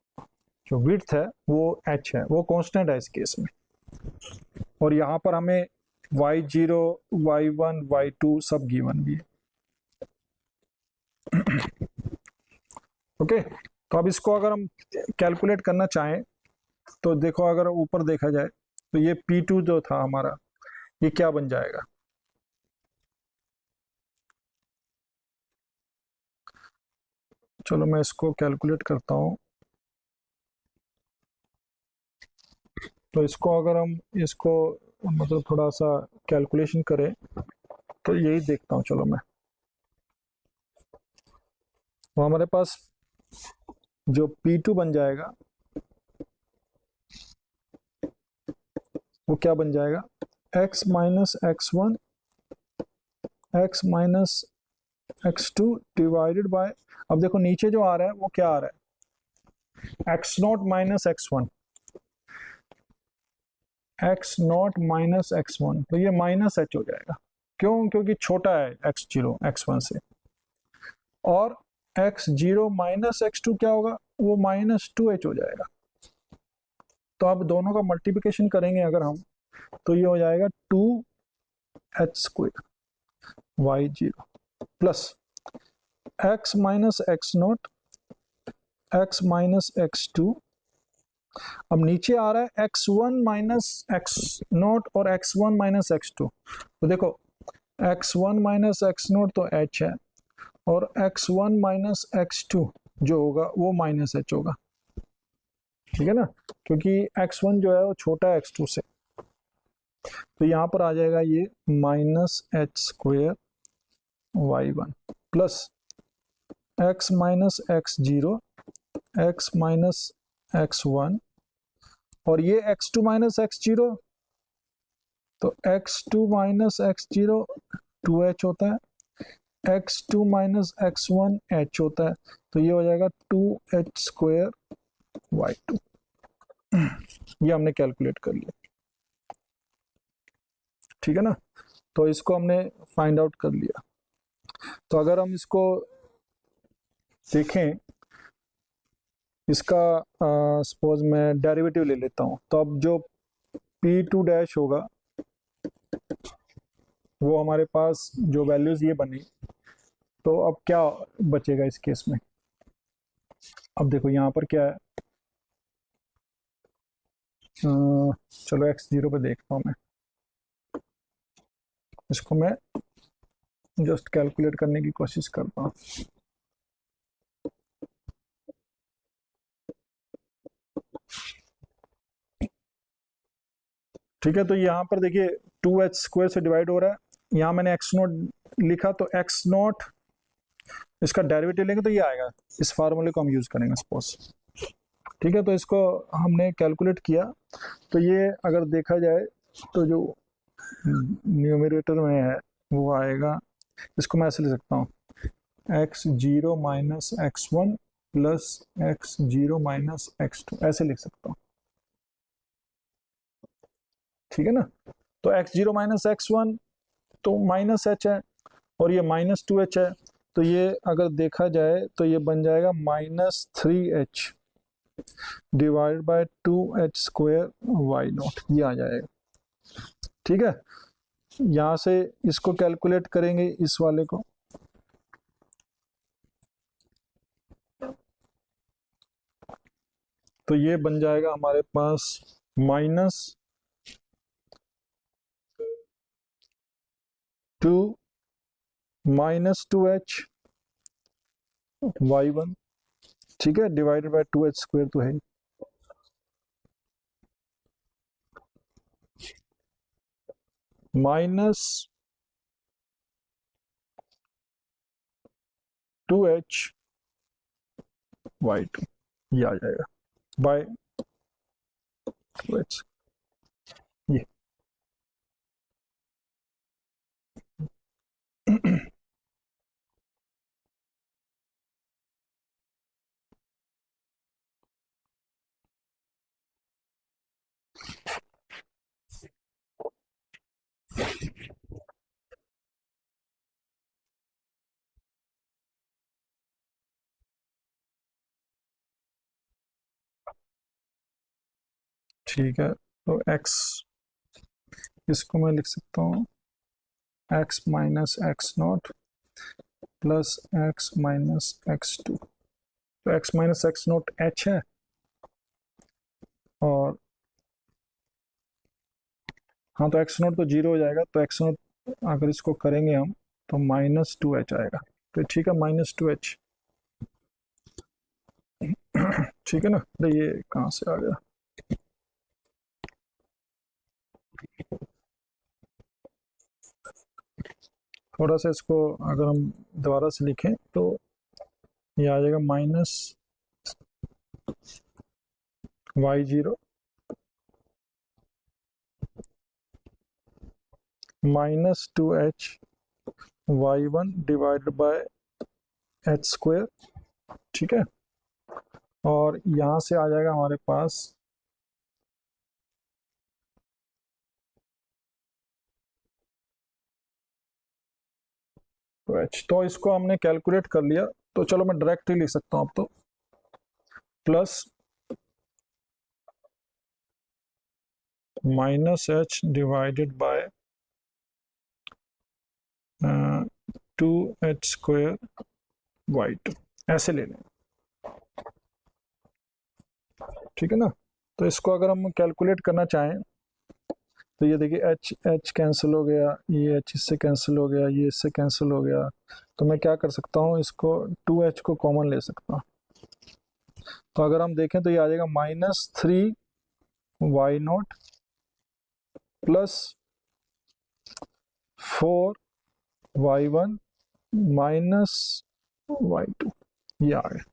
जो विड्थ है वो एच है, वो कांस्टेंट है इस केस में। और यहाँ पर हमें y0 y1 y2 सब गिवन भी है, ओके। तो अब इसको अगर हम कैलकुलेट करना चाहें तो देखो, अगर ऊपर देखा जाए तो ये P2 जो था हमारा, ये क्या बन जाएगा, चलो मैं इसको कैलकुलेट करता हूँ। तो इसको अगर हम इसको मतलब थोड़ा सा कैलकुलेशन करें तो यही देखता हूँ, चलो मैं, तो हमारे पास जो P2 बन जाएगा वो क्या बन जाएगा, x minus x one x minus x two divided bye, अब देखो नीचे जो आ रहा है वो क्या आ रहा है, x naught minus x one, x naught minus x one, तो ये माइनस एच हो जाएगा। क्यों? क्योंकि छोटा है एक्स जीरो एक्स वन से। और एक्स जीरो माइनस एक्स टू क्या होगा, वो माइनस टू एच हो जाएगा। तो अब दोनों का मल्टीप्लिकेशन करेंगे अगर हम, तो ये हो जाएगा two H square Y zero plus x minus x naught X minus x two. अब नीचे आ रहा है X one minus x naught और X one minus x two, तो देखो X one minus x naught तो एच है, और X one minus x two जो होगा वो माइनस एच होगा, ठीक है ना, क्योंकि एक्स वन जो है वो छोटा है एक्स टू से। तो यहाँ पर आ जाएगा ये minus H square Y one plus x minus x zero x minus x one, और ये X two minus x zero, तो X two minus x zero two H होता है, X two minus x one H होता है, तो ये हो जाएगा two H square Y two. ये हमने कैलकुलेट कर लिया, ठीक है ना। तो इसको हमने फाइंड आउट कर लिया। तो अगर हम इसको देखें, इसका सपोज मैं डेरिवेटिव ले लेता हूँ, तो अब जो पी टू डैश होगा वो हमारे पास जो वैल्यूज ये बनी, तो अब क्या बचेगा इस केस में। अब देखो यहाँ पर क्या है, चलो एक्स जीरो पे देखता हूँ मैं, इसको मैं जस्ट कैलकुलेट करने की कोशिश करता हूँ। ठीक है, तो यहाँ पर देखिए टू एच स्क्वायर से डिवाइड हो रहा है, यहाँ मैंने एक्स नोट लिखा, तो एक्स नोट इसका डेरिवेटिव लेंगे तो ये आएगा, इस फार्मूले को हम यूज करेंगे सपोज। ठीक है, तो इसको हमने कैलकुलेट किया, तो ये अगर देखा जाए तो जो न्यूमरेटर में है वो आएगा, इसको मैं ऐसे लिख सकता हूँ x zero minus x one plus x zero minus x two, ऐसे लिख सकता हूँ, ठीक है ना। तो x zero minus x one तो माइनस एच है, और ये माइनस टू एच है, तो ये अगर देखा जाए तो ये बन जाएगा minus three h divide by two H square y naught, ये आ जाएगा, ठीक है। यहाँ से इसको कैलकुलेट करेंगे इस वाले को, तो ये बन जाएगा हमारे पास minus two minus two H Y one, ठीक है, divided by two H square तो है, minus two H Y two, ये आ जाएगा बाय टू एच, ये ठीक है। तो x, इसको मैं लिख सकता हूँ x minus x naught plus x minus x two, तो x minus x naught h है, और हाँ तो एक्स नॉट तो जीरो हो जाएगा, तो एक्स नॉट अगर इसको करेंगे हम तो माइनस टू एच आएगा, तो ठीक है माइनस टू एच, ठीक है ना। तो ये कहाँ से आ गया, थोड़ा सा इसको अगर हम दोबारा से लिखें तो ये आ जाएगा minus y zero -2h(y1) divided by h², ठीक है। और यहाँ से आ जाएगा हमारे पास तो h, तो इसको हमने कैलकुलेट कर लिया, तो चलो मैं डायरेक्ट ही लिख सकता हूँ अब तो, plus -h divided by 2h² ऐसे ले लें, ठीक है ना। तो इसको अगर हम कैलकुलेट करना चाहें तो ये देखिए h कैंसिल हो गया, ये h इससे कैंसिल हो गया, ये इससे कैंसिल हो गया, तो मैं क्या कर सकता हूँ, इसको 2h को कॉमन ले सकता हूँ। तो अगर हम देखें तो ये आ जाएगा -3y0 plus 4y1 minus y2, ये आ गया,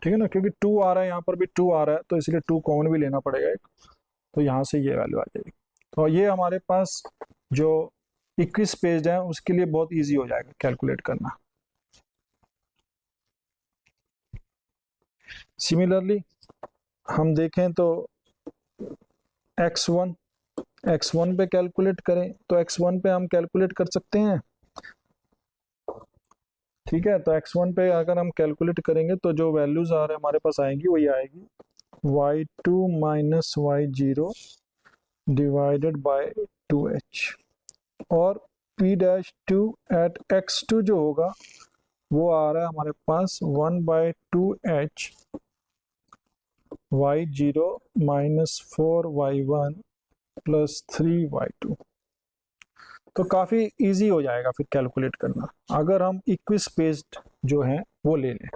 ठीक है ना। क्योंकि 2 आ रहा है, यहाँ पर भी 2 आ रहा है, तो इसलिए 2 कॉमन भी लेना पड़ेगा एक, तो यहाँ से ये वैल्यू आ जाएगी। तो ये हमारे पास जो 21 पेज है उसके लिए बहुत इजी हो जाएगा कैलकुलेट करना। सिमिलरली हम देखें तो x1 पे कैलकुलेट करें, तो x1 पे हम कैलकुलेट कर सकते हैं, ठीक है। तो x1 पे अगर हम कैलकुलेट करेंगे तो जो वैल्यूज आ रहे हमारे पास आएंगी वही आएगी y2 minus y0 divided by 2h, और p'2 एट x2 जो होगा वो आ रहा है हमारे पास 1/2h y0 minus 4y1 plus 3y2। तो काफ़ी इजी हो जाएगा फिर कैलकुलेट करना अगर हम 21 पेज जो है वो ले लें,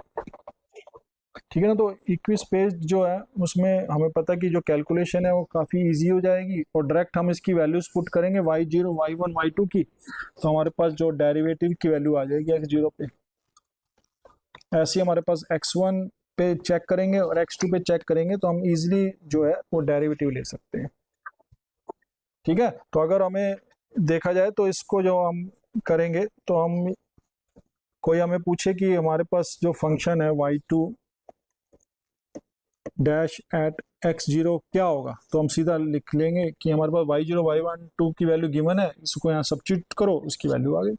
ठीक है ना। तो 21 पेज जो है उसमें हमें पता है कि जो कैलकुलेशन है वो काफ़ी इजी हो जाएगी, और डायरेक्ट हम इसकी वैल्यूज पुट करेंगे y0 y1 y2 की, तो हमारे पास जो डेरिवेटिव की वैल्यू आ जाएगी x0 पे। ऐसे ही हमारे पास x1 पे चेक करेंगे और x2 पे चेक करेंगे, तो हम इजीली जो है वो डेरिवेटिव ले सकते हैं, ठीक है। तो अगर हमें देखा जाए तो इसको जो हम करेंगे तो हम कोई हमें पूछे कि हमारे पास जो फंक्शन है y2 डैश एट x0 क्या होगा, तो हम सीधा लिख लेंगे कि हमारे पास y0 y1 2 की वैल्यू गिवन है, इसको यहाँ सब्स्टिट्यूट करो, उसकी वैल्यू आ गई।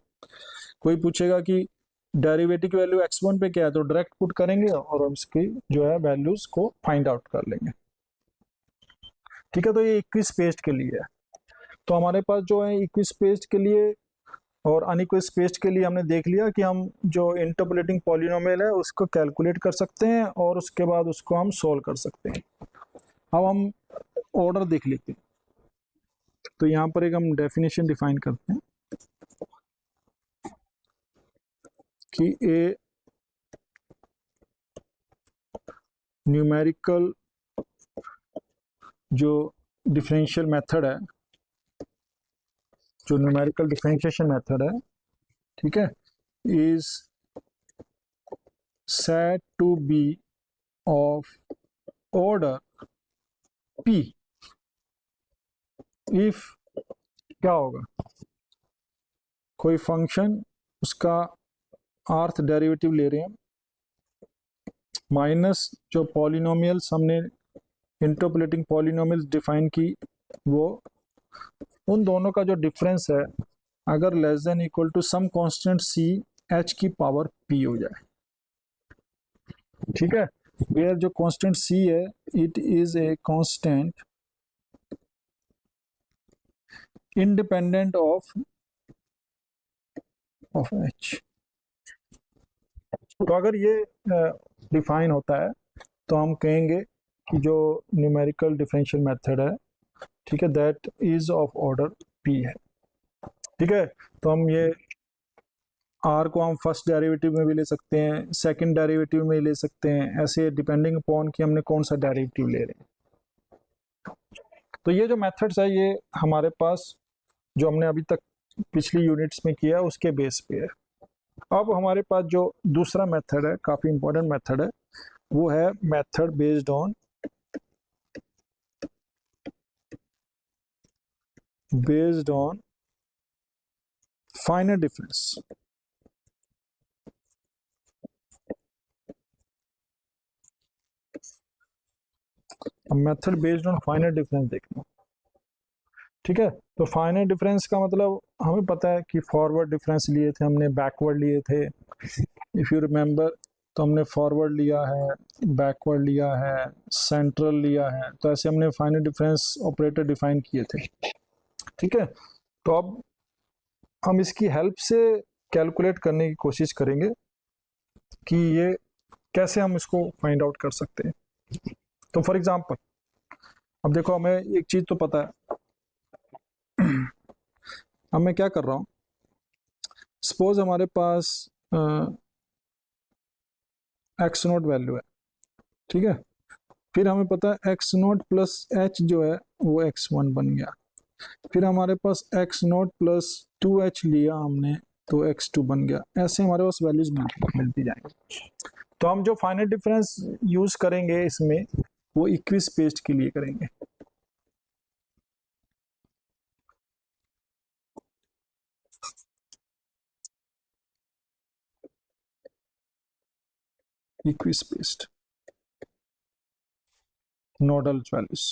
कोई पूछेगा कि डेरिवेटिव की वैल्यू x1 पे क्या है, तो डायरेक्ट पुट करेंगे और हम इसकी जो है वैल्यूज को फाइंड आउट कर लेंगे, ठीक है। तो ये 21 पेज के लिए है। तो हमारे पास जो है 21 पेज के लिए और अनइक्वल पेज के लिए हमने देख लिया कि हम जो इंटरपोलेटिंग पॉलिनोमियल है उसको कैलकुलेट कर सकते हैं और उसके बाद उसको हम सोल्व कर सकते हैं। अब हम ऑर्डर देख लेते हैं, तो यहाँ पर एक हम डेफिनेशन डिफाइन करते हैं कि ए न्यूमेरिकल जो डिफरेंशियल मेथड है, जो न्यूमेरिकल डिफरेंशिएशन मेथड है, ठीक है, is said to be of order p if क्या होगा, कोई फंक्शन उसका आर्थ डेरिवेटिव ले रहे हैं माइनस जो पॉलिनोमियल्स हमने इंटरपोलेटिंग पॉलिनोमियल्स डिफाइन की, वो उन दोनों का जो डिफरेंस है अगर less than equal to some constant c h की पावर p हो जाए, ठीक है। वेयर जो कांस्टेंट c है it is a constant independent of h। तो अगर ये डिफाइन होता है तो हम कहेंगे कि जो न्यूमेरिकल डिफरेंशियल मेथड है, ठीक है, that is of order p है, ठीक है। तो हम ये r को हम फर्स्ट डेरिवेटिव में भी ले सकते हैं, सेकंड डेरिवेटिव में ले सकते हैं, ऐसे डिपेंडिंग अपॉन कि हमने कौन सा डेरिवेटिव ले रहे हैं। तो ये जो मेथड्स है ये हमारे पास जो हमने अभी तक पिछली यूनिट्स में किया उसके बेस पे है। अब हमारे पास जो दूसरा मेथड है, काफ़ी इंपॉर्टेंट मेथड है, वो है method based on based on finite difference. Method based on finite difference देखना, ठीक है। तो फाइनाइट डिफरेंस का मतलब हमें पता है कि फॉरवर्ड डिफरेंस लिए थे हमने, बैकवर्ड लिए थे, इफ यू रिमेंबर। तो हमने फॉरवर्ड लिया है, बैकवर्ड लिया है, सेंट्रल लिया है, तो ऐसे हमने फाइनाइट डिफरेंस ऑपरेटर डिफाइन किए थे, ठीक है। तो अब हम इसकी हेल्प से कैलकुलेट करने की कोशिश करेंगे कि ये कैसे हम इसको फाइंड आउट कर सकते हैं। तो फॉर एग्जांपल अब देखो, हमें एक चीज तो पता है, अब मैं क्या कर रहा हूँ, सपोज हमारे पास एक्स नोट वैल्यू है, ठीक है। फिर हमें पता है एक्स नोट प्लस एच जो है वो एक्स वन बन गया। फिर हमारे पास X naught plus two H लिया हमने, तो एक्स टू बन गया। ऐसे हमारे पास वैल्यूज मिलती जाएंगी। तो हम जो फाइनाइट डिफरेंस यूज करेंगे इसमें, वो इक्वी स्पेस्ड के लिए करेंगे। इक्वी स्पेस्ड नोडल वैल्यूज,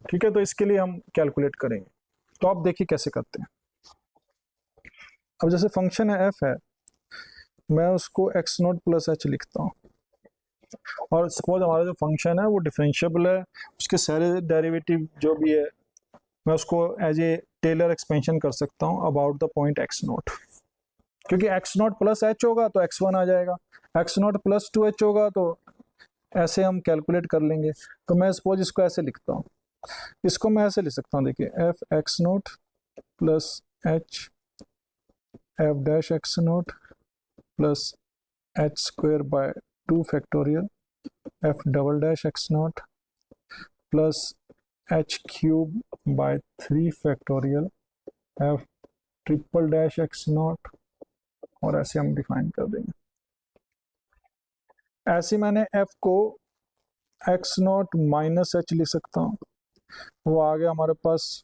ठीक है। तो इसके लिए हम कैलकुलेट करेंगे। तो आप देखिए कैसे करते हैं। अब जैसे फंक्शन है एफ है, मैं उसको एक्स नोट प्लस एच लिखता हूँ, और सपोज हमारा जो फंक्शन है वो डिफरेंशिएबल है, उसके सारे डेरिवेटिव जो भी है मैं उसको एज ए टेलर एक्सपेंशन कर सकता हूँ about the point x note. क्योंकि एक्स नोट प्लस एच होगा तो एक्स वन आ जाएगा, x naught plus two H होगा, तो ऐसे हम कैलकुलेट कर लेंगे। तो मैं सपोज इसको ऐसे लिखता हूँ, इसको मैं ऐसे लिख सकता हूँ, देखिए F x naught plus H F dash x naught plus H square by 2 factorial F double dash x naught plus H cube by 3 factorial F triple dash x note, और ऐसे हम डिफाइन कर देंगे। ऐसे मैंने एफ को x naught minus H लिख सकता हूँ, वो आ गया हमारे पास,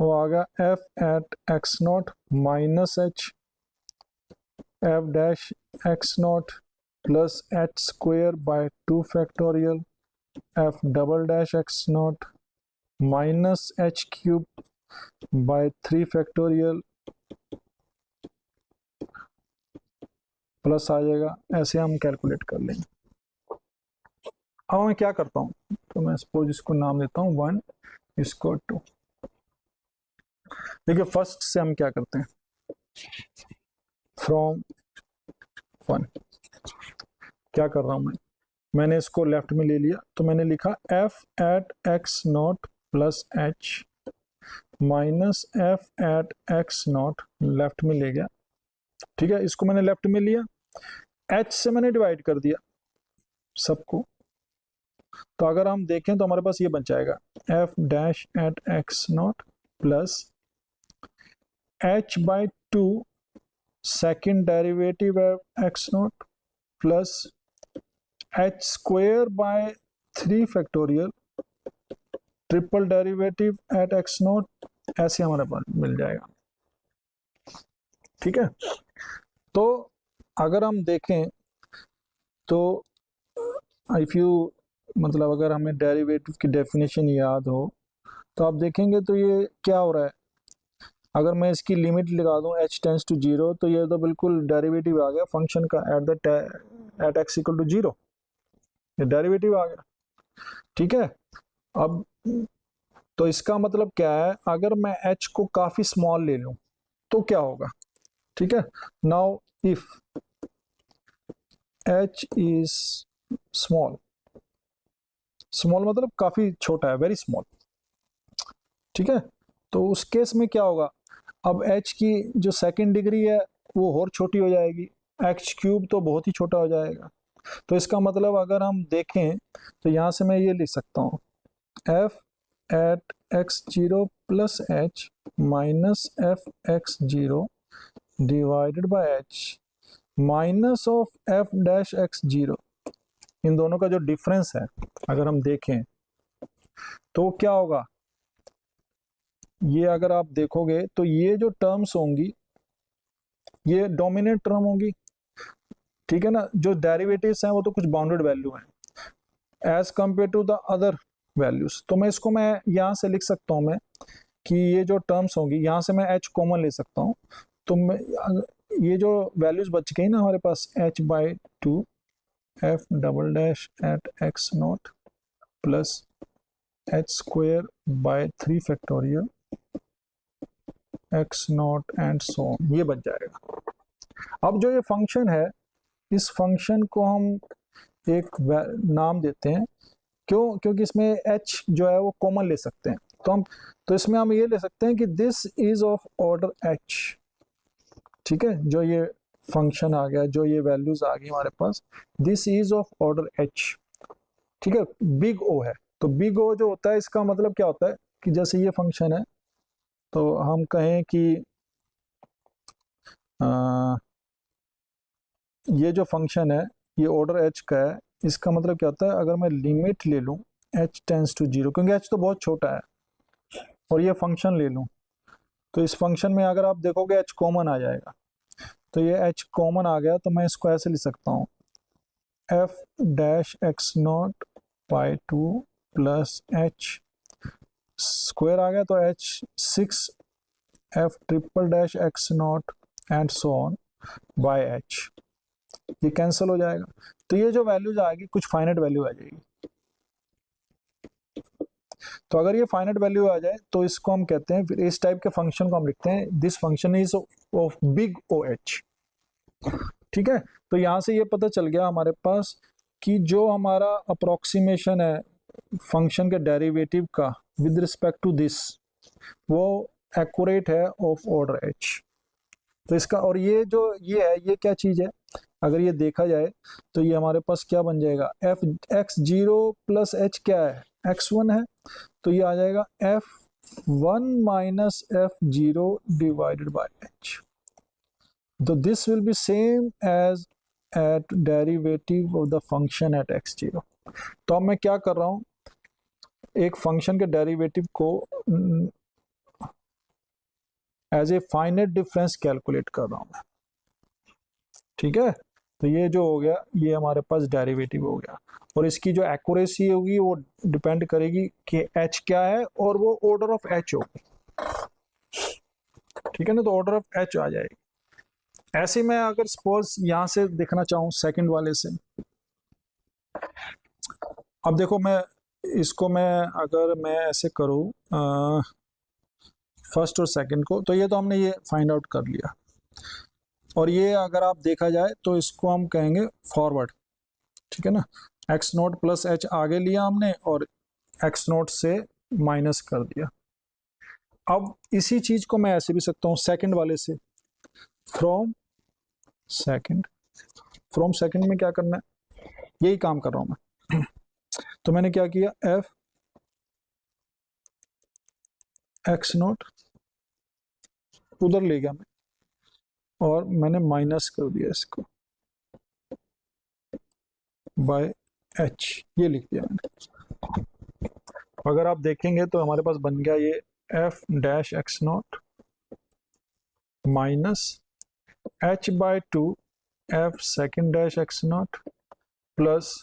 वो आ गया F at X naught minus H F dash x naught plus H square by 2 factorial F double dash x naught minus H cube by 3 factorial plus आ जाएगा। ऐसे हम कैलकुलेट कर लेंगे। अब मैं क्या करता हूँ, तो मैं सपोज इसको नाम देता हूँ 1, इसको 2। देखिए फर्स्ट से हम क्या करते हैं, फ्रॉम 1 क्या कर रहा हूँ मैं, मैंने इसको लेफ्ट में ले लिया, तो मैंने लिखा f at x naught plus H minus f at x naught, left में ले गया, ठीक है। इसको मैंने लेफ्ट में लिया, एच से मैंने डिवाइड कर दिया सबको। तो अगर हम देखें तो हमारे पास ये बन जाएगा f dash at x naught plus h by 2 second derivative x naught plus H square by 3 factorial triple derivative at x naught, ऐसे हमारे पास मिल जाएगा, ठीक है। तो अगर हम देखें तो इफ यू मतलब अगर हमें डेरिवेटिव की डेफिनेशन याद हो तो आप देखेंगे तो ये क्या हो रहा है, अगर मैं इसकी लिमिट लगा दूं h टेंस टू 0, तो ये तो बिल्कुल डेरिवेटिव आ गया फंक्शन का एट एक्स इक्वल टू 0, ये डेरिवेटिव आ गया, ठीक है। अब तो इसका मतलब क्या है, अगर मैं h को काफी स्मॉल ले लूं तो क्या होगा, ठीक है। Now if h is small, small मतलब काफी छोटा है, वेरी स्मॉल, ठीक है। तो उस केस में क्या होगा, अब h की जो सेकंड डिग्री है वो और छोटी हो जाएगी, एक्स क्यूब तो बहुत ही छोटा हो जाएगा। तो इसका मतलब अगर हम देखें तो यहाँ से मैं ये लिख सकता हूँ F at x zero plus H minus F X zero divided by H minus of F dash X zero, इन दोनों का जो डिफरेंस है अगर हम देखें तो क्या होगा, ये अगर आप देखोगे तो ये जो टर्म्स होंगी ये डोमिनेंट टर्म होंगी, ठीक है ना। जो डेरिवेटिव्स हैं वो तो कुछ बाउंडेड वैल्यू हैं as compare to the other values. तो मैं यहाँ से लिख सकता हूँ मैं कि ये जो टर्म्स होंगी यहाँ से मैं h कॉमन ले सकता हूँ। तो मैं ये जो वैल्यूज बच गई ना हमारे पास h/2 f double dash at x naught plus h² 3 factorial x naught and so on, ये बच जाएगा। अब जो ये फंक्शन है इस फंक्शन को हम एक नाम देते हैं, क्यों, क्योंकि इसमें h जो है वो कॉमन ले सकते हैं। तो इसमें हम ये ले सकते हैं कि this is of order h, ठीक है। जो ये फंक्शन आ गया, जो ये वैल्यूज आ गई हमारे पास, this is of order h, ठीक है। बिग O है, तो बिग O जो होता है इसका मतलब क्या होता है कि जैसे ये फंक्शन है तो हम कहें कि ये जो फंक्शन है ये ऑर्डर h का है। इसका मतलब क्या होता है, अगर मैं लिमिट ले लूँ h टेंस टू 0, क्योंकि h तो बहुत छोटा है, और ये फंक्शन ले लूँ तो इस फंक्शन में अगर आप देखोगे h कॉमन आ जाएगा। तो ये h कॉमन आ गया तो मैं इसको ऐसे लिख सकता हूँ f dash x naught by 2 plus h square आ गया तो h 6 f triple dash x naught and so on by h, ये कैंसिल हो जाएगा। तो ये जो वैल्यूज आएगी कुछ फाइनाइट वैल्यू आ जाएगी। तो अगर ये फाइनाइट वैल्यू आ जाए तो इसको हम कहते हैं, फिर इस टाइप के फंक्शन को हम लिखते हैं this function is of big OH, ठीक है। तो यहाँ से ये पता चल गया हमारे पास कि जो हमारा अप्रोक्सीमेशन है फंक्शन के डेरिवेटिव का विद रिस्पेक्ट टू दिस वो एक्यूरेट है ऑफ ऑर्डर h। तो इसका, और ये जो ये है ये क्या चीज है, अगर ये देखा जाए तो ये हमारे पास क्या बन जाएगा, f x0 प्लस h क्या है, x1 है। तो ये आ जाएगा f1 minus f0 divided by h। तो this will be same as at derivative of the function at x0। तो अब मैं क्या कर रहा हूँ, एक फंक्शन के डेरिवेटिव को as a finite difference calculate कर रहा हूँ मैं, ठीक है। तो ये जो हो गया ये हमारे पास डेरिवेटिव हो गया, और इसकी जो एक्यूरेसी होगी वो डिपेंड करेगी कि h क्या है, और वो ऑर्डर ऑफ h होगी, ठीक है ना। तो ऑर्डर ऑफ h आ जाएगी। ऐसे मैं अगर सपोज यहां से देखना चाहूँ सेकंड वाले से, अब देखो मैं इसको अगर मैं ऐसे करूँ फर्स्ट और सेकंड को, तो ये तो हमने ये फाइंड आउट कर लिया, और ये अगर आप देखा जाए तो इसको हम कहेंगे फॉरवर्ड, ठीक है ना। x नोट प्लस h आगे लिया हमने और x नोट से माइनस कर दिया। अब इसी चीज को मैं ऐसे भी सकता हूँ सेकंड वाले से, फ्रॉम सेकंड में क्या करना है, यही काम कर रहा हूं मैं। तो मैंने क्या किया, f x नोट उधर ले गया मैं, और मैंने माइनस कर दिया इसको बाय h, ये लिख दिया मैंने। अगर आप देखेंगे तो हमारे पास बन गया ये f dash x naught minus h/2 f second dash x naught plus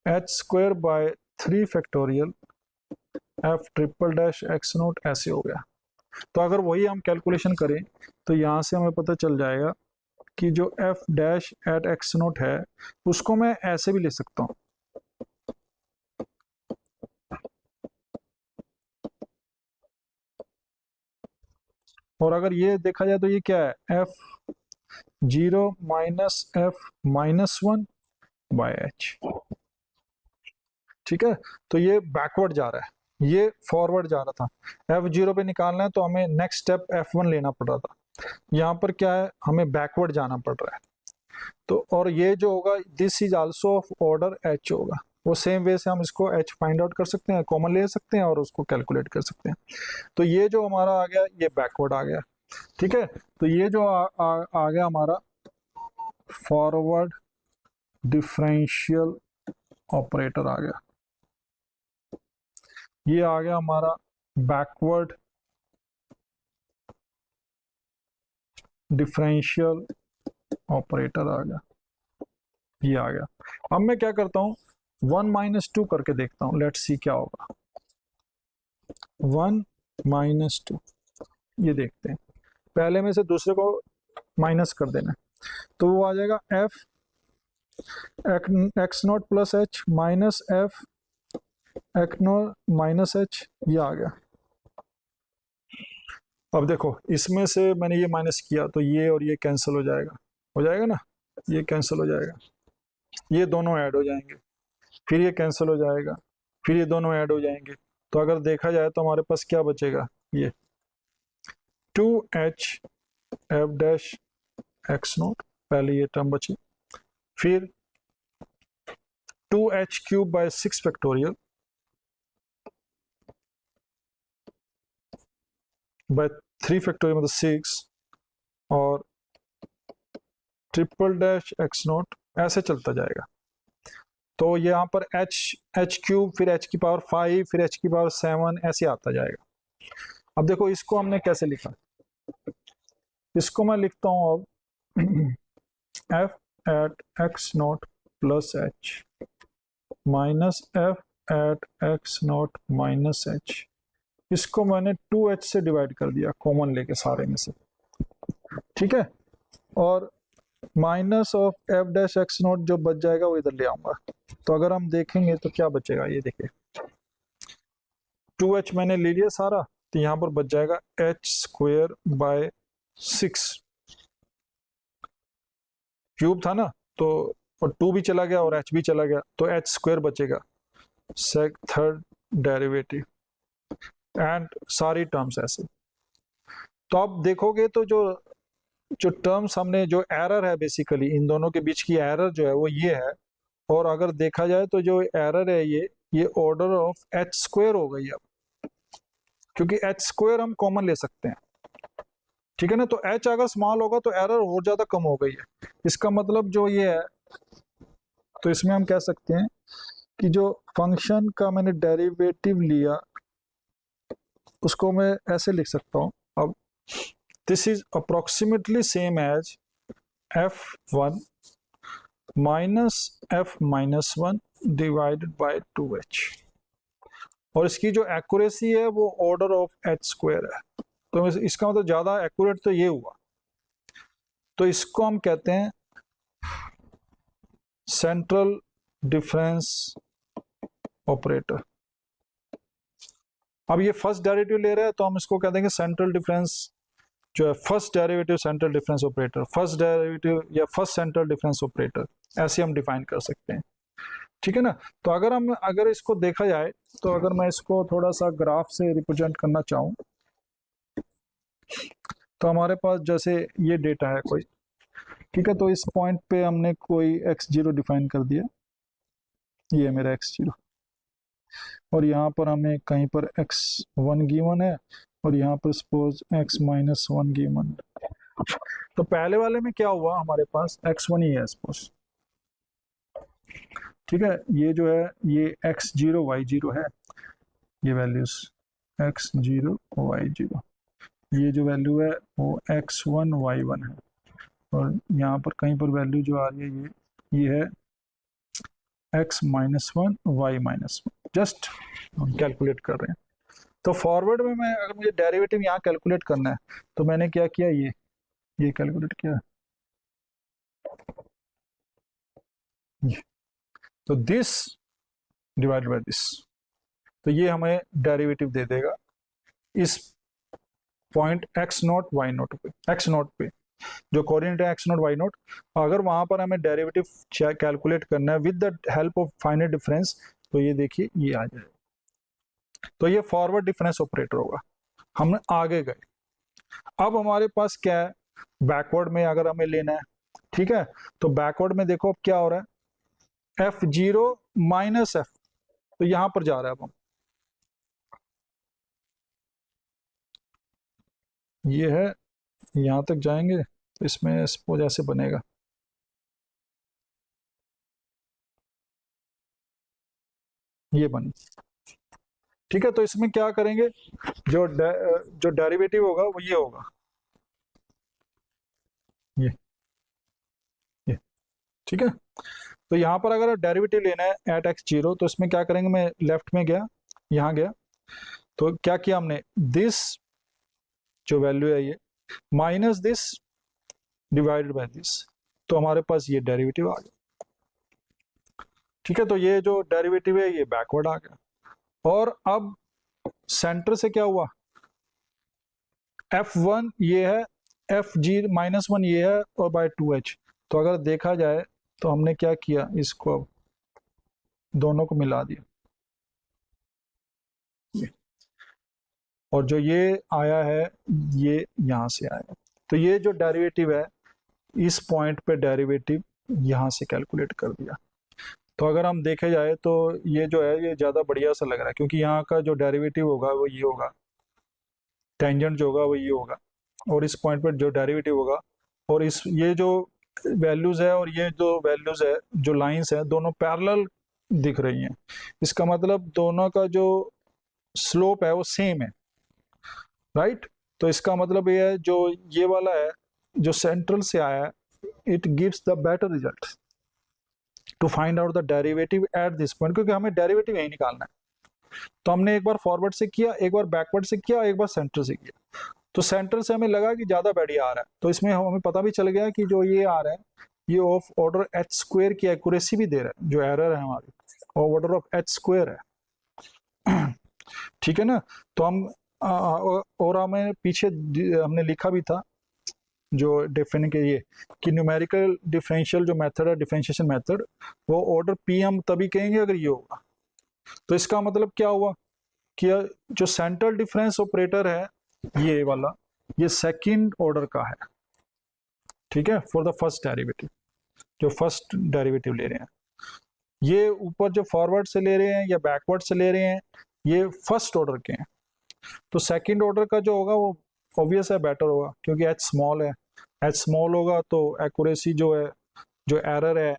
h² by 3 factorial f triple dash x naught, ऐसे हो गया। तो अगर वही हम कैलकुलेशन करें तो यहाँ से हमें पता चल जाएगा कि जो f dash at x naught है उसको मैं ऐसे भी ले सकता हूँ, और अगर ये देखा जाए तो ये क्या है, f0 minus f-1 bye h, ठीक है। तो ये बैकवर्ड जा रहा है, ये फॉरवर्ड जा रहा था। f0 पे निकालना है तो हमें नेक्स्ट स्टेप f1 लेना पड़ रहा था, यहाँ पर क्या है हमें बैकवर्ड जाना पड़ रहा है। तो और ये जो होगा this is also of order h होगा, वो सेम वे से हम इसको h फाइंड आउट कर सकते हैं, कॉमन ले सकते हैं और उसको कैलकुलेट कर सकते हैं। तो ये जो हमारा आ गया ये बैकवर्ड आ गया, ठीक है। तो ये जो आ गया हमारा फॉरवर्ड डिफरेंशियल ऑपरेटर आ गया। ये आ गया हमारा बैकवर्ड डिफरेंशियल ऑपरेटर आ गया, ये आ गया। अब मैं क्या करता हूँ, 1 - 2 करके देखता हूँ, लेट्स सी क्या होगा। 1 - 2 ये देखते हैं, पहले में से दूसरे को माइनस कर देना है, तो वो आ जाएगा F x naught plus H minus F x naught minus H, ये आ गया। अब देखो इसमें से मैंने ये माइनस किया तो ये और ये कैंसिल हो जाएगा ना, ये कैंसिल हो जाएगा, ये दोनों ऐड हो जाएंगे, फिर ये कैंसिल हो जाएगा, फिर ये दोनों ऐड हो जाएंगे। तो अगर देखा जाए तो हमारे पास क्या बचेगा, ये 2h F dash x note, पहले ये टर्म बची, फिर 2h³ bye 6 factorial by 3 factorial मतलब 6, और ट्रिपल डैश एक्स नोट, ऐसे चलता जाएगा। तो यहाँ पर h³ फिर h⁵, फिर h⁵, ऐसे आता जाएगा। अब देखो इसको हमने कैसे लिखा, इसको मैं लिखता हूँ अब f at x naught plus H minus f at x naught minus h, इसको मैंने 2h से डिवाइड कर दिया कॉमन लेके सारे में से, ठीक है, और minus of F dash x not जो बच जाएगा वो इधर ले आऊंगा। तो अगर हम देखेंगे तो क्या बचेगा, ये देखिए 2h मैंने ले लिया सारा, तो यहाँ पर बच जाएगा h² बाय 6, क्यूब था ना, तो और 2 भी चला गया और h भी चला गया, तो h² बचेगा, सेक थर्ड डेरिवेटिव एंड सारी टर्म्स ऐसे। तो आप देखोगे तो जो जो टर्म्स हमने, जो एरर है बेसिकली इन दोनों के बीच की एरर जो है वो ये है, और अगर देखा जाए तो जो एरर है ये ऑर्डर ऑफ h² हो गई अब, क्योंकि h² हम कॉमन ले सकते हैं, ठीक है ना। तो h अगर स्मॉल होगा तो एरर और ज्यादा कम हो गई है, इसका मतलब जो ये है, तो इसमें हम कह सकते हैं कि जो फंक्शन का मैंने डेरिवेटिव लिया उसको मैं ऐसे लिख सकता हूँ अब, this is approximately same as f1 minus f-1 divided by 2h, और इसकी जो एक्यूरेसी है वो ऑर्डर ऑफ h² है, तो इसका मतलब ज्यादा एक्यूरेट तो ये हुआ, तो इसको हम कहते हैं सेंट्रल डिफरेंस ऑपरेटर। अब ये फर्स्ट डेरिवेटिव ले रहा है तो हम इसको कह देंगे सेंट्रल डिफरेंस, जो है first derivative central difference operator, first derivative या फर्स्ट सेंट्रल डिफरेंस ऑपरेटर, ऐसे हम डिफाइन कर सकते हैं, ठीक है ना। तो अगर इसको देखा जाए, तो अगर मैं इसको थोड़ा सा ग्राफ से रिप्रेजेंट करना चाहूँ, तो हमारे पास जैसे ये डेटा है कोई, ठीक है, तो इस पॉइंट पे हमने कोई x0 डिफाइन कर दिया, ये है मेरा x0, और यहाँ पर हमें कहीं पर x1 गिवन है, और यहाँ पर सपोज x-1 गिवन। तो पहले वाले में क्या हुआ, हमारे पास x1 ही है सपोज, ठीक है, ये जो है ये x0 y0 है, ये वैल्यूज x0 y0, ये जो वैल्यू है वो x1 y1 है, और यहाँ पर कहीं पर वैल्यू जो आ रही है ये है x-1 y-1, जस्ट हम कैलकुलेट कर रहे हैं। तो फॉरवर्ड में मैं, अगर मुझे डेरिवेटिव यहाँ कैलकुलेट करना है, तो मैंने क्या किया, ये कैलकुलेट किया, तो दिस डिवाइड बाय दिस, तो ये हमें डेरिवेटिव दे देगा इस पॉइंट x0 y0 पे, x0 पे जो कोऑर्डिनेट है x0 y0, अगर वहां पर हमें डेरिवेटिव कैलकुलेट करना है with the help of finite difference, तो ये देखिए ये आ जाएगा, तो ये फॉरवर्ड डिफरेंस ऑपरेटर होगा। हम आगे गए, अब हमारे पास क्या है, बैकवर्ड में अगर हमें लेना है, ठीक है, तो बैकवर्ड में देखो अब क्या हो रहा है, f0 माइनस f, तो यहां पर जा रहा है अब हम, ये है, यहां तक जाएंगे तो इसमें सपोज ऐसे बनेगा, ये बनी। ठीक है, तो इसमें क्या करेंगे, जो डेरिवेटिव होगा वो ये होगा, ये ठीक है। तो यहाँ पर अगर डेरिवेटिव लेना है एट x0, तो इसमें क्या करेंगे, मैं लेफ्ट में गया, यहाँ गया, तो क्या किया हमने, दिस जो वैल्यू है ये minus this divided by this, तो हमारे पास ये डेरिवेटिव आ गया। ठीक है, तो ये जो डेरिवेटिव है ये बैकवर्ड आ गया। और अब सेंटर से क्या हुआ, F1 ये है, F0 -1 ये है, और बाय 2h। तो अगर देखा जाए तो हमने क्या किया, इसको अब दोनों को मिला दिया, और जो ये आया है ये यहाँ से आया। तो ये जो डेरिवेटिव है, इस पॉइंट पे डेरिवेटिव यहाँ से कैलकुलेट कर दिया। तो अगर हम देखे जाए तो ये जो है ये ज़्यादा बढ़िया सा लग रहा है, क्योंकि यहाँ का जो डेरिवेटिव होगा वो ये होगा, टेंजेंट जो होगा वो ये होगा, और इस पॉइंट पर जो डेरिवेटिव होगा, और इस ये जो वैल्यूज़ है और ये जो वैल्यूज़ है, जो लाइंस है, दोनों पैरेलल दिख रही हैं। इसका मतलब दोनों का जो स्लोप है वो सेम है, राइट। तो इसका मतलब ये है, जो ये वाला है जो सेंट्रल से आया है, it gives the better result to find out the derivative at this point, क्योंकि हमें डेरिवेटिव यही निकालना है। तो हमने एक बार फॉरवर्ड से किया, एक बार बैकवर्ड से किया, एक बार सेंटर से किया। तो सेंटर से हमें लगा कि ज़्यादा बढ़िया आ रहा है, तो इसमें हमें पता भी चल गया कि जो ये आ रहा है ये ऑफ ऑर्डर h² की एक्यूरेसी भी दे रहा है, जो एरर है हमारी ऑर्डर ऑफ h² है। ठीक है ना। तो हम और हमें पीछे हमने लिखा भी था जो डिफरेंट के ये कि न्यूमेरिकल डिफरेंशियल जो मेथड है, डिफरेंशिएशन मेथड, वो ऑर्डर p हम तभी कहेंगे अगर ये होगा। तो इसका मतलब क्या हुआ कि जो सेंट्रल डिफरेंस ऑपरेटर है ये वाला, ये सेकंड ऑर्डर का है, ठीक है, फॉर द फर्स्ट डेरिवेटिव, जो फर्स्ट डेरिवेटिव ले रहे हैं। ये ऊपर जो फॉरवर्ड से ले रहे हैं या बैकवर्ड से ले रहे हैं, ये फर्स्ट ऑर्डर के हैं। तो सेकंड ऑर्डर का जो होगा वो ऑब्वियस है बेटर होगा, क्योंकि h स्मॉल है, h स्मॉल होगा तो एक्यूरेसी जो है, जो एरर है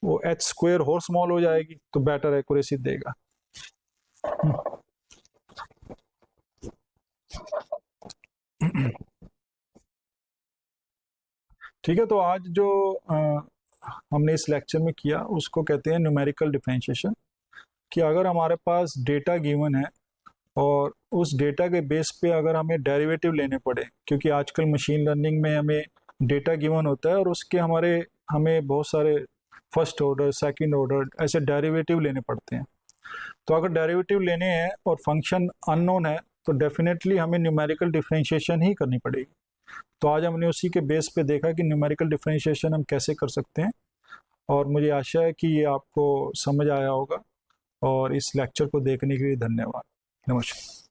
वो h² और स्मॉल हो जाएगी, तो बेटर एक्यूरेसी देगा। ठीक है, तो आज जो हमने इस लेक्चर में किया उसको कहते हैं न्यूमेरिकल डिफरेंशिएशन। कि अगर हमारे पास डेटा गिवन है और उस डेटा के बेस पे अगर हमें डेरिवेटिव लेने पड़े, क्योंकि आजकल मशीन लर्निंग में हमें डेटा गिवन होता है और उसके हमें बहुत सारे फर्स्ट ऑर्डर, सेकंड ऑर्डर ऐसे डेरिवेटिव लेने पड़ते हैं। तो अगर डेरिवेटिव लेने हैं और फंक्शन अननोन है तो डेफिनेटली हमें न्यूमेरिकल डिफरेंशिएशन ही करनी पड़ेगी। तो आज हमने उसी के बेस पे देखा कि न्यूमेरिकल डिफरेंशिएशन हम कैसे कर सकते हैं, और मुझे आशा है कि ये आपको समझ आया होगा। और इस लेक्चर को देखने के लिए धन्यवाद। नमस्कार।